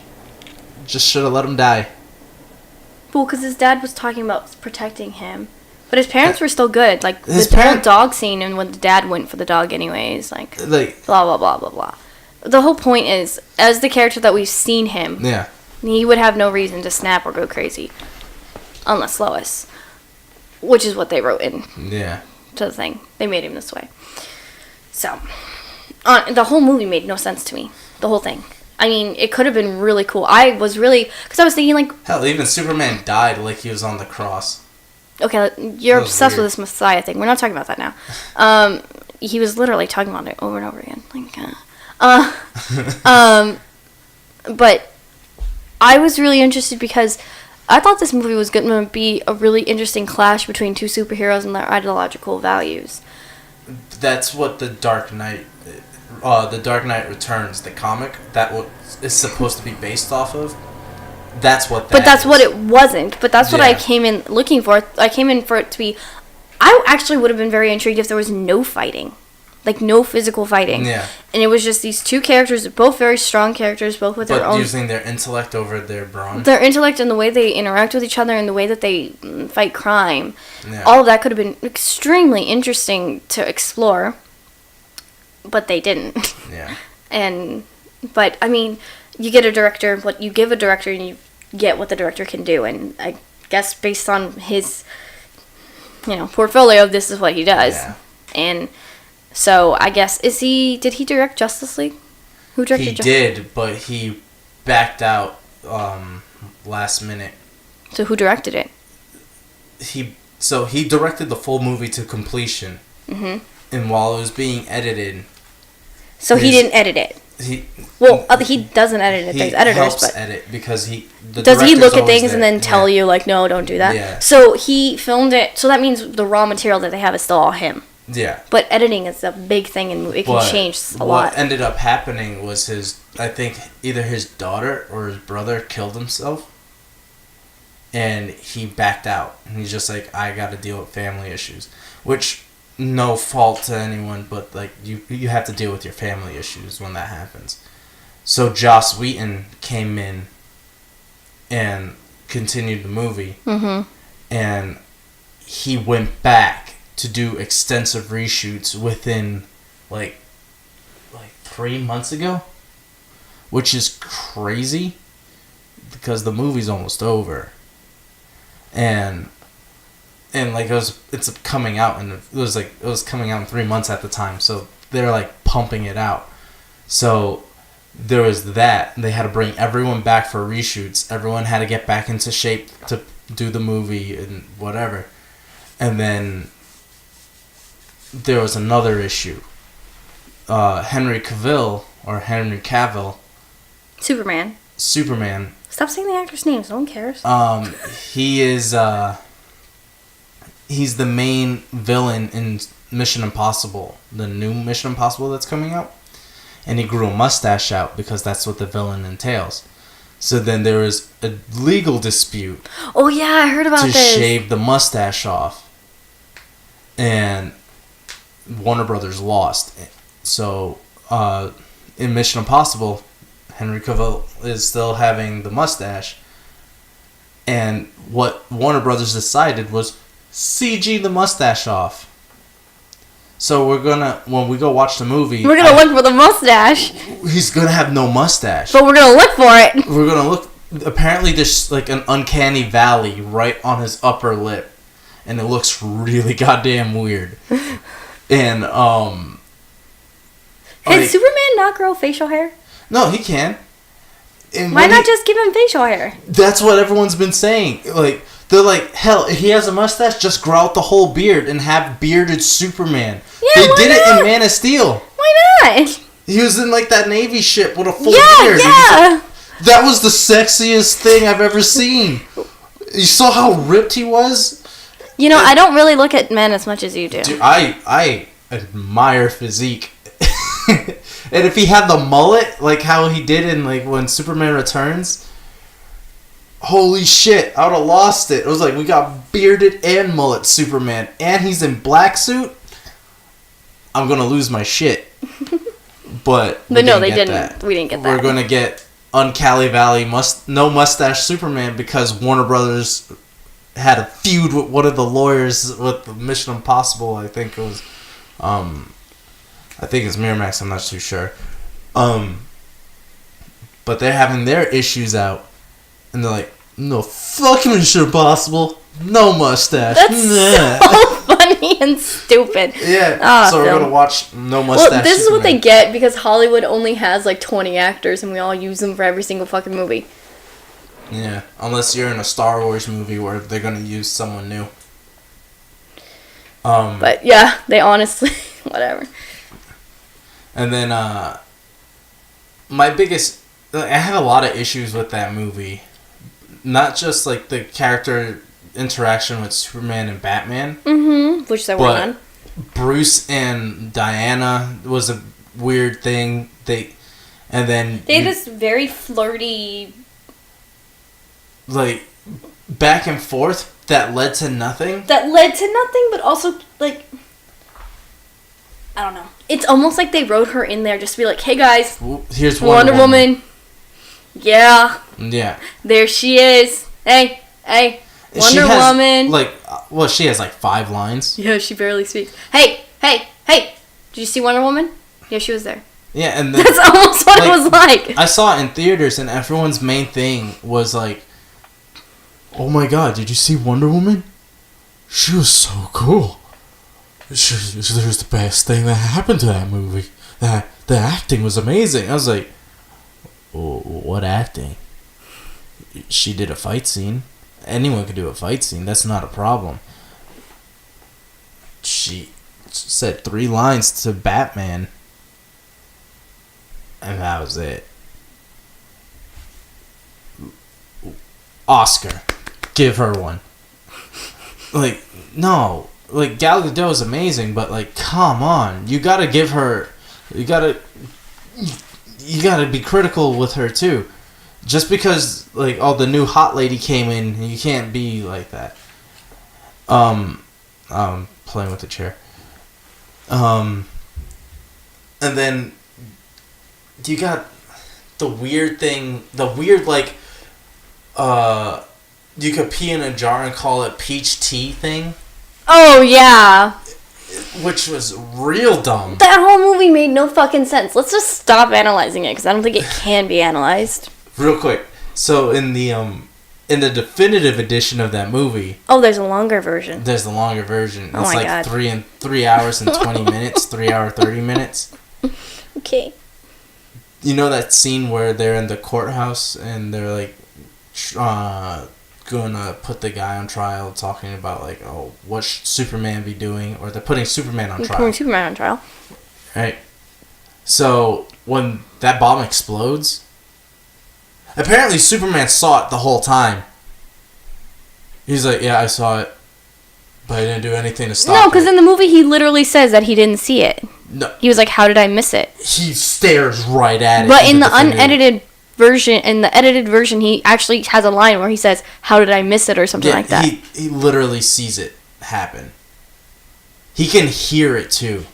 just should have let them die. Well, because his dad was talking about protecting him. But his parents were still good. Like, the whole dog scene and when the dad went for the dog anyways. Like, blah, blah, blah, blah, blah. The whole point is, as the character that we've seen him, yeah, he would have no reason to snap or go crazy. Unless Lois. Which is what they wrote in. Yeah. To the thing. They made him this way. So, the whole movie made no sense to me. The whole thing. I mean, it could have been really cool. I was really... Because I was thinking, like... Hell, even Superman died like he was on the cross. Okay, you're obsessed with this Messiah thing. We're not talking about that now. He was literally talking about it over and over again. But I was really interested because I thought this movie was going to be a really interesting clash between two superheroes and their ideological values. That's what the Dark Knight The Dark Knight Returns, the comic that is supposed to be based off of. That's what. But that's what it wasn't. But that's what I Yeah. came in looking for. I came in for it to be. I actually would have been very intrigued if there was no fighting, like no physical fighting. Yeah. And it was just these two characters, both very strong characters, both with their own. But using their intellect over their brawn. Their intellect and the way they interact with each other and the way that they fight crime. Yeah. All of that could have been extremely interesting to explore. But they didn't. Yeah. But I mean, you get a director, what you give a director, and you get what the director can do. And I guess based on his, portfolio, this is what he does. Yeah. And so I guess did he direct Justice League? Who directed? He did, but he backed out last minute. So who directed it? He directed the full movie to completion. Mhm. And while it was being edited. So he didn't edit it. He doesn't edit it. There's editors, helps but edit because does he look at things and then tell you like, no, don't do that? Yeah. So he filmed it. So that means the raw material that they have is still all him. Yeah. But editing is a big thing, and it can change a lot. What ended up happening was I think either his daughter or his brother killed himself, and he backed out. And he's just like, I got to deal with family issues, which. No fault to anyone, but like you have to deal with your family issues when that happens. So Joss Whedon came in and continued the movie, and he went back to do extensive reshoots within like 3 months ago, which is crazy because the movie's almost over, and like it's coming out, and it was coming out in 3 months at the time, so they're like pumping it out. So there was that. They had to bring everyone back for reshoots. Everyone had to get back into shape to do the movie and whatever. And then there was another issue. Henry Cavill. Superman. Stop saying the actors' names. No one cares. He is. He's the main villain in Mission Impossible, the new Mission Impossible that's coming out. And he grew a mustache out because that's what the villain entails. So then there was a legal dispute. Oh yeah, I heard about this. To shave the mustache off. And Warner Brothers lost. So in Mission Impossible, Henry Cavill is still having the mustache. And what Warner Brothers decided was CG the mustache off. So when we go watch the movie, we're gonna look for the mustache. He's gonna have no mustache. But we're gonna look for it. We're gonna look. Apparently, there's like an uncanny valley right on his upper lip, and it looks really goddamn weird. And can Superman not grow facial hair? No, he can. And why not just give him facial hair? That's what everyone's been saying. Like. They're like, hell, if he has a mustache, just grow out the whole beard and have bearded Superman. Yeah, they did it in Man of Steel. Why not? He was in like that Navy ship with a full Yeah. beard. That was the sexiest thing I've ever seen. You saw how ripped he was? I don't really look at men as much as you do. Dude, I admire physique. And if he had the mullet, like how he did in like when Superman Returns... Holy shit, I would have lost it. It was like, we got bearded and mullet Superman, and he's in black suit. I'm going to lose my shit. But no, they didn't. That. We didn't get that. We're going to get Uncanny Valley no mustache Superman because Warner Brothers had a feud with one of the lawyers with Mission Impossible. I think it was, I think it's Miramax, I'm not too sure. But they're having their issues out. And they're like, no fucking Mission Impossible, no mustache. That's so funny and stupid. Yeah, so we're going to watch no mustache. Well, this Superman. is what they get because Hollywood only has like 20 actors and we all use them for every single fucking movie. Yeah, unless you're in a Star Wars movie where they're going to use someone new. But yeah, they honestly, whatever. And then, my biggest, I had a lot of issues with that movie. Not just like the character interaction with Superman and Batman. Which they were on. Bruce and Diana was a weird thing. And then they had this very flirty, like, back and forth that led to nothing. But also, like, I don't know. It's almost like they wrote her in there just to be like, hey guys, here's Wonder Woman. Yeah. Yeah. There she is. Hey, Wonder Woman. She has like 5 lines. Yeah, she barely speaks. Hey. Did you see Wonder Woman? Yeah, she was there. Yeah, and then, that's almost what it was like. I saw it in theaters, and everyone's main thing was like, "Oh my god, did you see Wonder Woman? She was so cool. She was the best thing that happened to that movie. The acting was amazing." I was like, oh, "What acting? She did a fight scene. Anyone could do a fight scene. That's not a problem." She said 3 lines to Batman. And that was it. Oscar. Give her one. Like, no. Like, Gal Gadot is amazing, but, like, come on. You gotta give her... You gotta be critical with her, too. Just because, like, the new hot lady came in, you can't be like that. Playing with the chair. And then... You got the weird thing, you could pee in a jar and call it peach tea thing. Oh, yeah. Which was real dumb. That whole movie made no fucking sense. Let's just stop analyzing it, because I don't think it can be analyzed. Real quick. So, in the definitive edition of that movie... Oh, there's a longer version. There's the longer version. Oh, it's my like God. 3 hours and 20 minutes. 3 hour, 30 minutes. Okay. You know that scene where they're in the courthouse and they're like gonna put the guy on trial, talking about like, oh, what should Superman be doing? Or they're putting Superman on trial. Right. So when that bomb explodes, apparently Superman saw it the whole time. He's like, yeah, I saw it, but I didn't do anything to stop it. No, because in the movie he literally says that he didn't see it. No. He was like, how did I miss it? He stares right at it. But in the unedited version, edited version, he actually has a line where he says, how did I miss it, or something like that. He literally sees it happen. He can hear it too.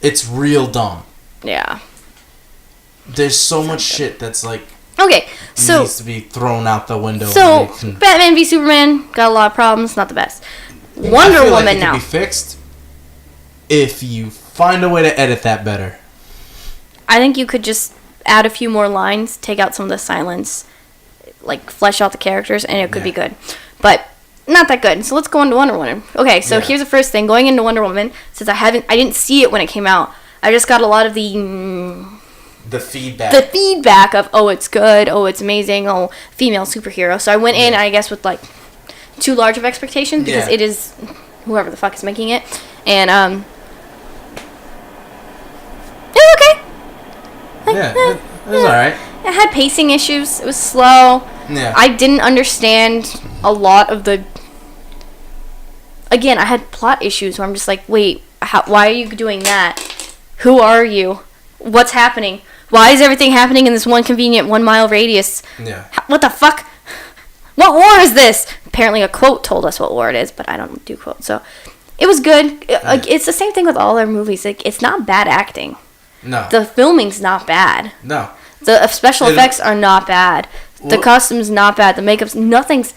It's real dumb. Yeah. There's so much shit that's like... Okay, so... needs to be thrown out the window. So, Batman v Superman, got a lot of problems, not the best. Wonder Woman now. It can be fixed if you find a way to edit that better. I think you could just add a few more lines, take out some of the silence, like flesh out the characters, and it could be good. But not that good. So let's go into Wonder Woman. Okay, so here's the first thing. Going into Wonder Woman, since I didn't see it when it came out, I just got a lot of the feedback. The feedback of, oh, it's good, oh, it's amazing, oh, female superhero. So I went in, I guess, with like too large of expectations, because it is whoever the fuck is making it. And it was okay. It was alright. It had pacing issues. It was slow. Yeah. I didn't understand a lot of the... Again, I had plot issues where I'm just like, wait, why are you doing that? Who are you? What's happening? Why is everything happening in this one convenient 1 mile radius? Yeah. What the fuck? What war is this? Apparently a quote told us what war it is, but I don't do quotes. So it was good. It's the same thing with all their movies. Like, it's not bad acting. No. The filming's not bad. No. The special effects are not bad. The costume's not bad. The makeup's... Nothing's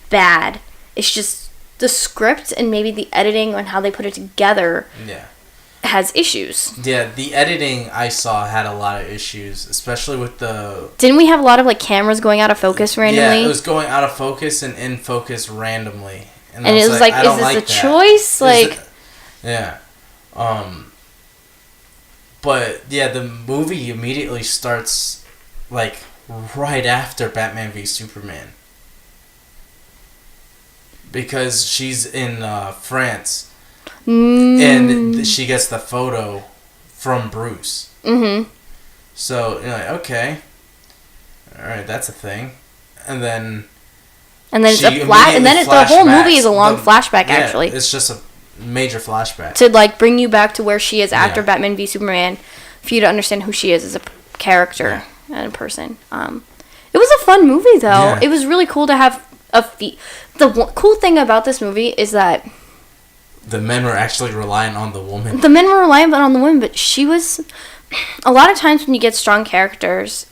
bad. It's just the script and maybe the editing on how they put it together has issues. Yeah, the editing I saw had a lot of issues, especially with the... Didn't we have a lot of like cameras going out of focus randomly? Yeah, it was going out of focus and in focus randomly. And it was like, is this a choice? Like... Yeah. But, yeah, the movie immediately starts, like, right after Batman v Superman. Because she's in France. And she gets the photo from Bruce. Mm-hmm. So, you're like, okay. Alright, that's a thing. And then it's a flash, and then the whole movie is a long flashback, actually. It's just major flashback to like bring you back to where she is after Yeah. Batman v Superman, for you to understand who she is as a character and a person. It was a fun movie though. Yeah. It was really cool to have cool thing about this movie is that the men were actually relying on the woman. the men were relying on the women, but she was. A lot of times when you get strong characters,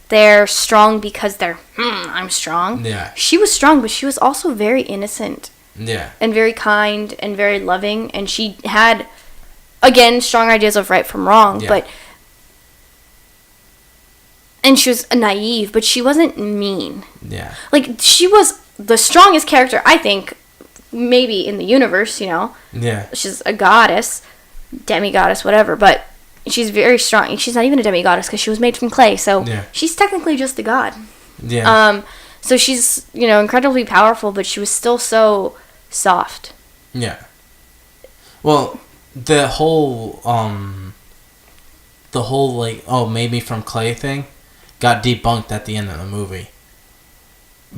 they're strong because they're I'm strong. Yeah. She was strong, but she was also very innocent. Yeah. And very kind and very loving, and she had, again, strong ideas of right from wrong, Yeah. but and she was naive, but she wasn't mean. Yeah. Like, she was the strongest character, I think, maybe in the universe, you know. Yeah. She's a goddess, demi-goddess, whatever, but she's very strong. She's not even a demi-goddess because she was made from clay, so Yeah. she's technically just a god. Yeah. So she's, you know, incredibly powerful, but she was still so soft. Yeah. Well, the whole like, oh, maybe from clay thing got debunked at the end of the movie.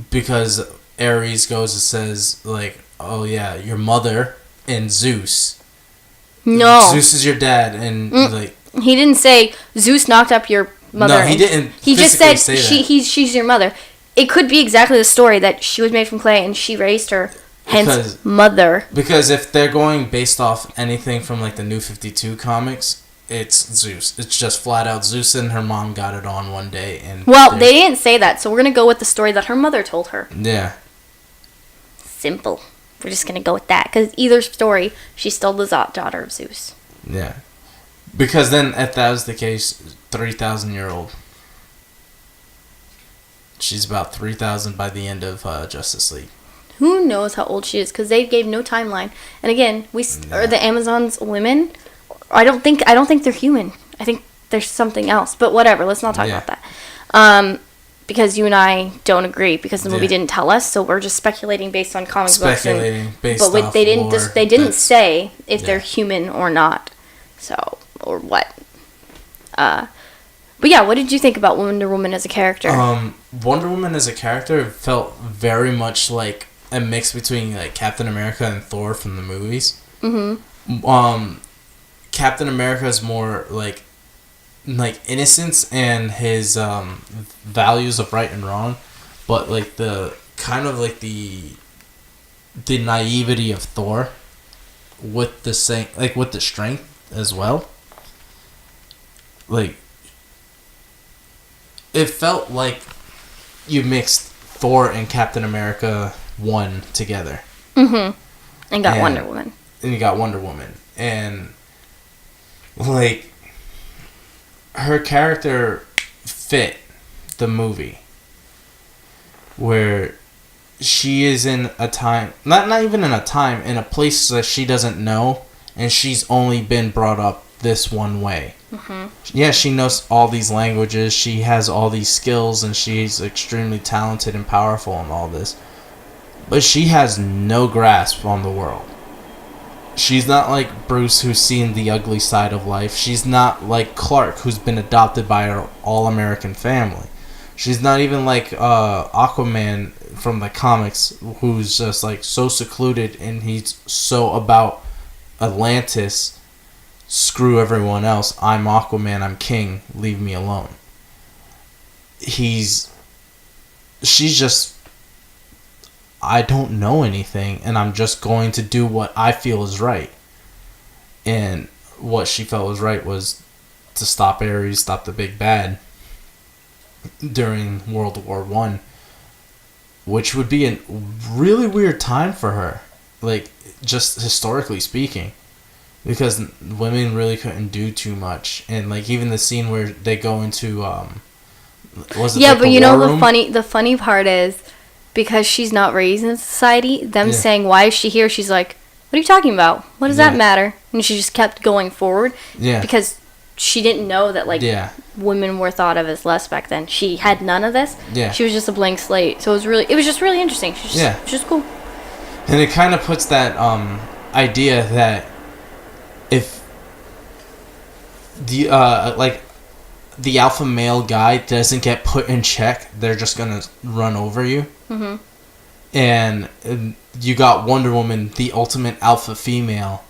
Because Ares goes and says, like, oh yeah, your mother and Zeus. No. Zeus is your dad, and like... He didn't say, Zeus knocked up your mother. No, he didn't He just said, say that. she's your mother. It could be exactly the story that she was made from clay and she raised her, hence mother. Because if they're going based off anything from like the New 52 comics, it's Zeus. It's just flat out Zeus and her mom got it on one day. And Well, they didn't say that, so we're going to go with the story that her mother told her. Yeah. Simple. We're just going to go with that. Because either story, she's still the daughter of Zeus. Yeah. Because then, if that was the case, 3,000-year-old. She's about 3,000 by the end of Justice League. Who knows how old she is? Because they gave no timeline. And again, or the Amazon's women. I don't think they're human. I think there's something else. But whatever. Let's not talk about that. Because you and I don't agree because the movie didn't tell us, so we're just speculating based on comic books. But they didn't say if they're human or not. So, or what. But yeah, what did you think about Wonder Woman as a character? Wonder Woman as a character felt very much like a mix between like Captain America and Thor from the movies. Mm-hmm. Captain America is more like innocence and his values of right and wrong, but like the kind of like the naivety of Thor with the with the strength as well. Like, it felt like you mixed Thor and Captain America 1 together. Mm-hmm. And got Wonder Woman. And you got Wonder Woman. And, like, her character fit the movie. Where she is in a time, not even in a time, in a place that she doesn't know. And she's only been brought up this one way. Mm-hmm. Yeah, she knows all these languages, she has all these skills, and she's extremely talented and powerful and all this. But she has no grasp on the world. She's not like Bruce, who's seen the ugly side of life. She's not like Clark, who's been adopted by her all-American family. She's not even like Aquaman from the comics, who's just like so secluded and he's so about Atlantis. Screw everyone else. I'm Aquaman. I'm king. Leave me alone. She's just, I don't know anything, and I'm just going to do what I feel is right. And what she felt was right was to stop Ares, stop the big bad during World War I, which would be a really weird time for her, like, just historically speaking. Because women really couldn't do too much, and like even the scene where they go into was it yeah, like but you know room? the funny part is because she's not raised in society. Them saying why is she here? She's like, what are you talking about? What does that matter? And she just kept going forward. Yeah. Because she didn't know that like women were thought of as less back then. She had none of this. Yeah. She was just a blank slate. So it was just really interesting. She was just cool. And it kind of puts that idea that if the the alpha male guy doesn't get put in check, they're just gonna run over you. Mm-hmm. and you got Wonder Woman, the ultimate alpha female,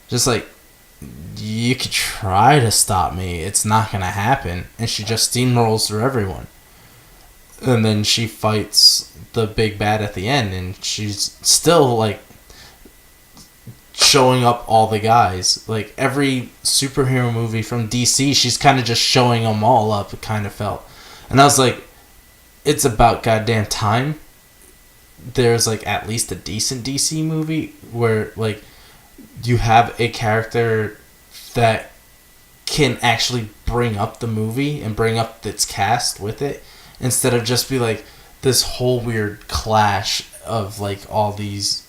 just like, you could try to stop me, it's not gonna happen, and she just steamrolls through everyone. And then she fights the big bad at the end, and she's still, like, showing up all the guys. Like, every superhero movie from DC, she's kind of just showing them all up, it kind of felt. And I was like, it's about goddamn time there's, like, at least a decent DC movie where, like, you have a character that can actually bring up the movie and bring up its cast with it, instead of just be, like, this whole weird clash of, like, all these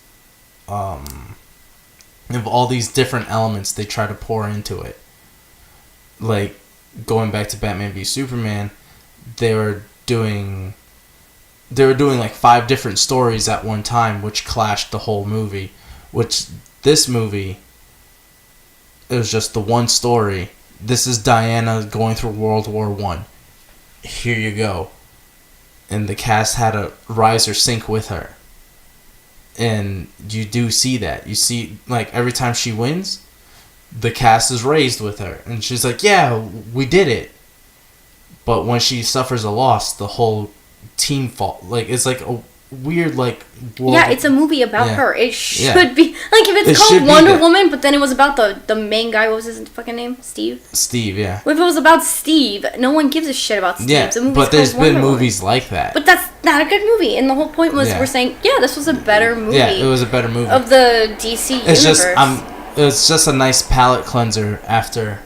different elements they try to pour into it. Like, going back to Batman v Superman, they were doing like 5 different stories at one time, which clashed the whole movie. Which, this movie, it was just the one story. This is Diana going through World War I. Here you go. And the cast had to rise or sink with her. And you do see that. You see, like, every time she wins, the cast is raised with her. And she's like, yeah, we did it. But when she suffers a loss, the whole team fall. Like, it's like a weird, like... Yeah, it's a movie about her. It should be... Like, if it's called Wonder Woman, but then it was about the main guy, what was his fucking name? Steve, yeah. If it was about Steve, no one gives a shit about Steve. Yeah, but there's been movies like that. But that's not a good movie. And the whole point was, we're saying, yeah, this was a better movie. Yeah, it was a better movie. Of the DC universe. It's just a nice palate cleanser after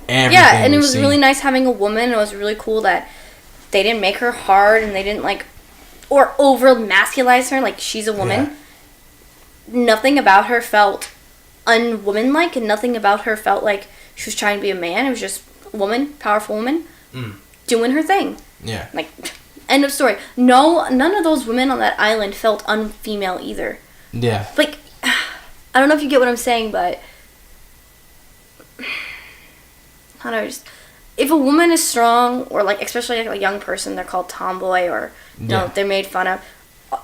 everything. Yeah, and it was really nice having a woman. It was really cool that they didn't make her hard and they didn't, like... or over-masculize her, like, she's a woman. Yeah. Nothing about her felt unwomanlike, and nothing about her felt like she was trying to be a man. It was just a woman, powerful woman, doing her thing. Yeah. Like, end of story. No, none of those women on that island felt unfemale either. Yeah. Like, I don't know if you get what I'm saying, but... how do I just... If a woman is strong, or, like, especially like a young person, they're called tomboy, or, you know, they're made fun of.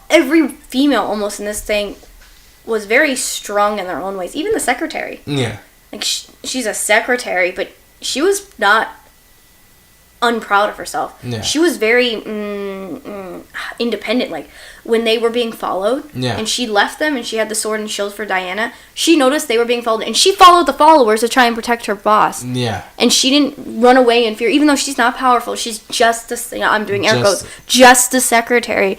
Every female almost in this thing was very strong in their own ways. Even the secretary. Yeah. Like, she's a secretary, but she was not unproud of herself. Yeah. She was very independent. Like, when they were being followed, and she left them, and she had the sword and shield for Diana, she noticed they were being followed, and she followed the followers to try and protect her boss. Yeah. And she didn't run away in fear, even though she's not powerful. She's just I'm doing air quotes, just a secretary.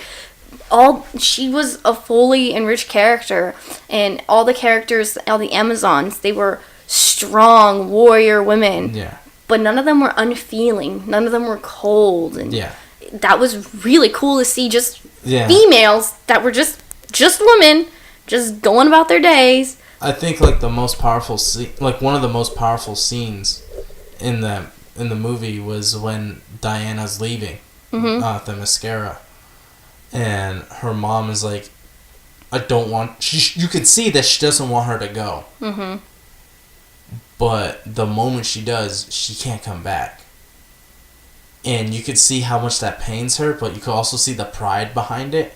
She was a fully enriched character, and all the characters, all the Amazons, they were strong warrior women. Yeah. But none of them were unfeeling. None of them were cold. And that was really cool to see, just females that were just women, just going about their days. I think, like, the most powerful one of the most powerful scenes in the movie was when Diana's leaving the mascara, and her mom is like, I don't want... you could see that she doesn't want her to go. Mm-hmm. But the moment she does, she can't come back. And you could see how much that pains her, but you could also see the pride behind it.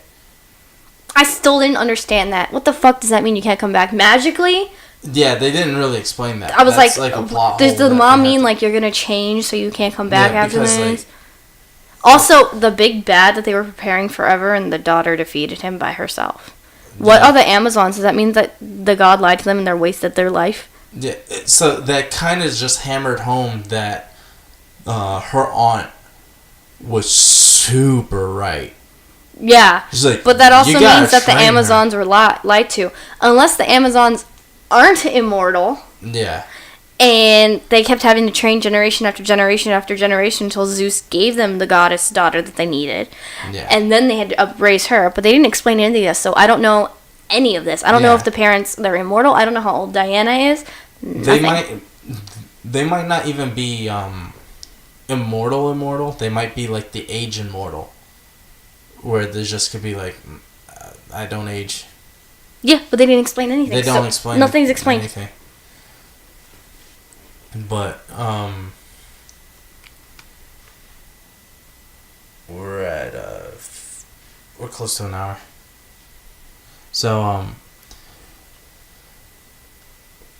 I still didn't understand that. What the fuck does that mean, you can't come back? Magically? Yeah, they didn't really explain that. I was That's like a plot does the mom mean, like, you're gonna change so you can't come back after this? Like, also, the big bad that they were preparing forever, and the daughter defeated him by herself. What are the Amazons? Does that mean that the god lied to them and they wasted their life? Yeah, so that kind of just hammered home that her aunt was super right. Yeah, like, but that also means that the Amazons were lied to. Unless the Amazons aren't immortal. Yeah. And they kept having to train generation after generation after generation until Zeus gave them the goddess daughter that they needed. Yeah. And then they had to upraise her. But they didn't explain any of this, so I don't know any of this. I don't know if the parents, they're immortal. I don't know how old Diana is. Nothing. They might not even be immortal. They might be like the age immortal. Where there just could be like, I don't age. Yeah, but they didn't explain anything. They don't explain nothing's explained. Anything. But, we're close to an hour. So,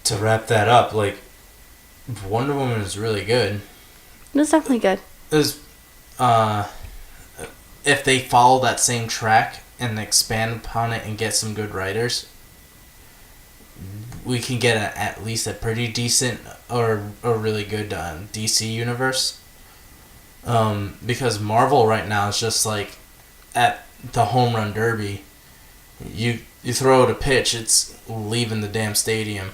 to wrap that up, like, Wonder Woman is really good. It's definitely good. Is, if they follow that same track and expand upon it and get some good writers, we can get at least a pretty decent or a really good DC universe. Because Marvel right now is just like at the home run derby. You throw out a pitch, it's leaving the damn stadium.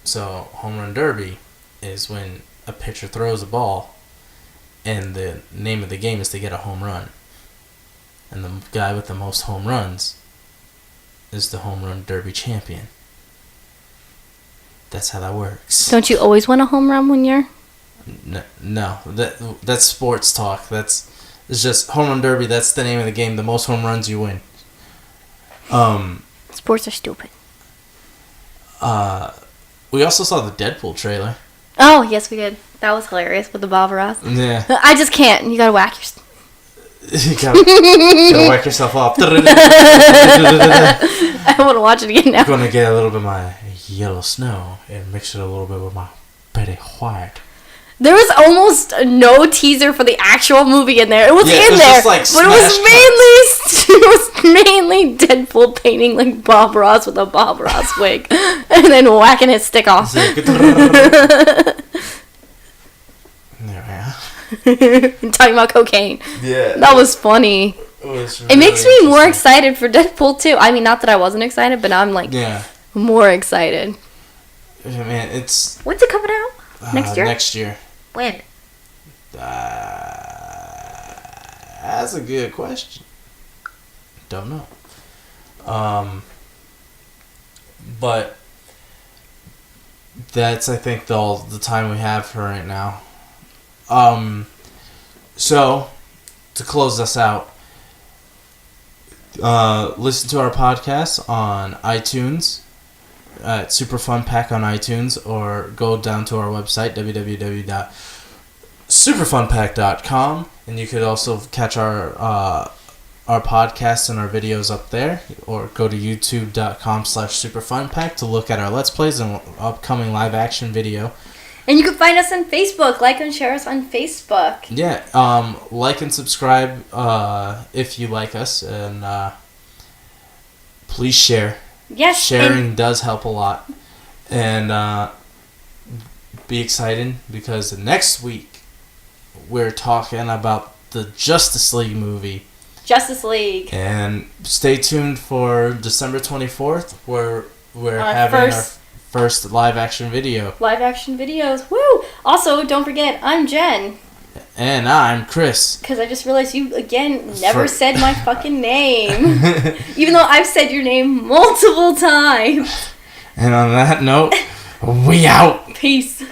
So home run derby is when a pitcher throws a ball, and the name of the game is to get a home run. And the guy with the most home runs is the home run derby champion. That's how that works. Don't you always want a home run when you're... No, that's sports talk. It's just home run derby. That's the name of the game. The most home runs, you win. Sports are stupid. We also saw the Deadpool trailer. Oh, yes, we did. That was hilarious with the Bob Ross. Yeah. I just can't. You gotta whack yourself. You gotta whack yourself off. I want to watch it again now. I'm gonna get a little bit of my yellow snow and mix it a little bit with my Betty White. There was almost no teaser for the actual movie in there. It was in there, just like but it was mainly Deadpool painting like Bob Ross with a Bob Ross wig, and then whacking his stick off. There we are. Talking about cocaine. Yeah. That was funny. It makes me more excited for Deadpool 2. I mean, not that I wasn't excited, but now I'm like more excited. Yeah, man, it's... When's it coming out? Next year? Next year. When? That's a good question. Don't know. But that's, I think, the time we have for right now. So, to close us out, listen to our podcast on iTunes, at Superfunpack on iTunes, or go down to our website, www.superfunpack.com, and you could also catch our podcasts and our videos up there, or go to youtube.com/superfunpack to look at our Let's Plays and upcoming live action video. And you can find us on Facebook. Like and share us on Facebook. Yeah, like and subscribe if you like us, and please share. Yes, sharing does help a lot, and be excited because next week we're talking about the Justice League movie. Justice League. And stay tuned for December 24th, where we're having our first live action video. Live action videos. Woo! Also, don't forget, I'm Jen. And I'm Chris. Because I just realized you, again, never said my fucking name. Even though I've said your name multiple times. And on that note, we out. Peace.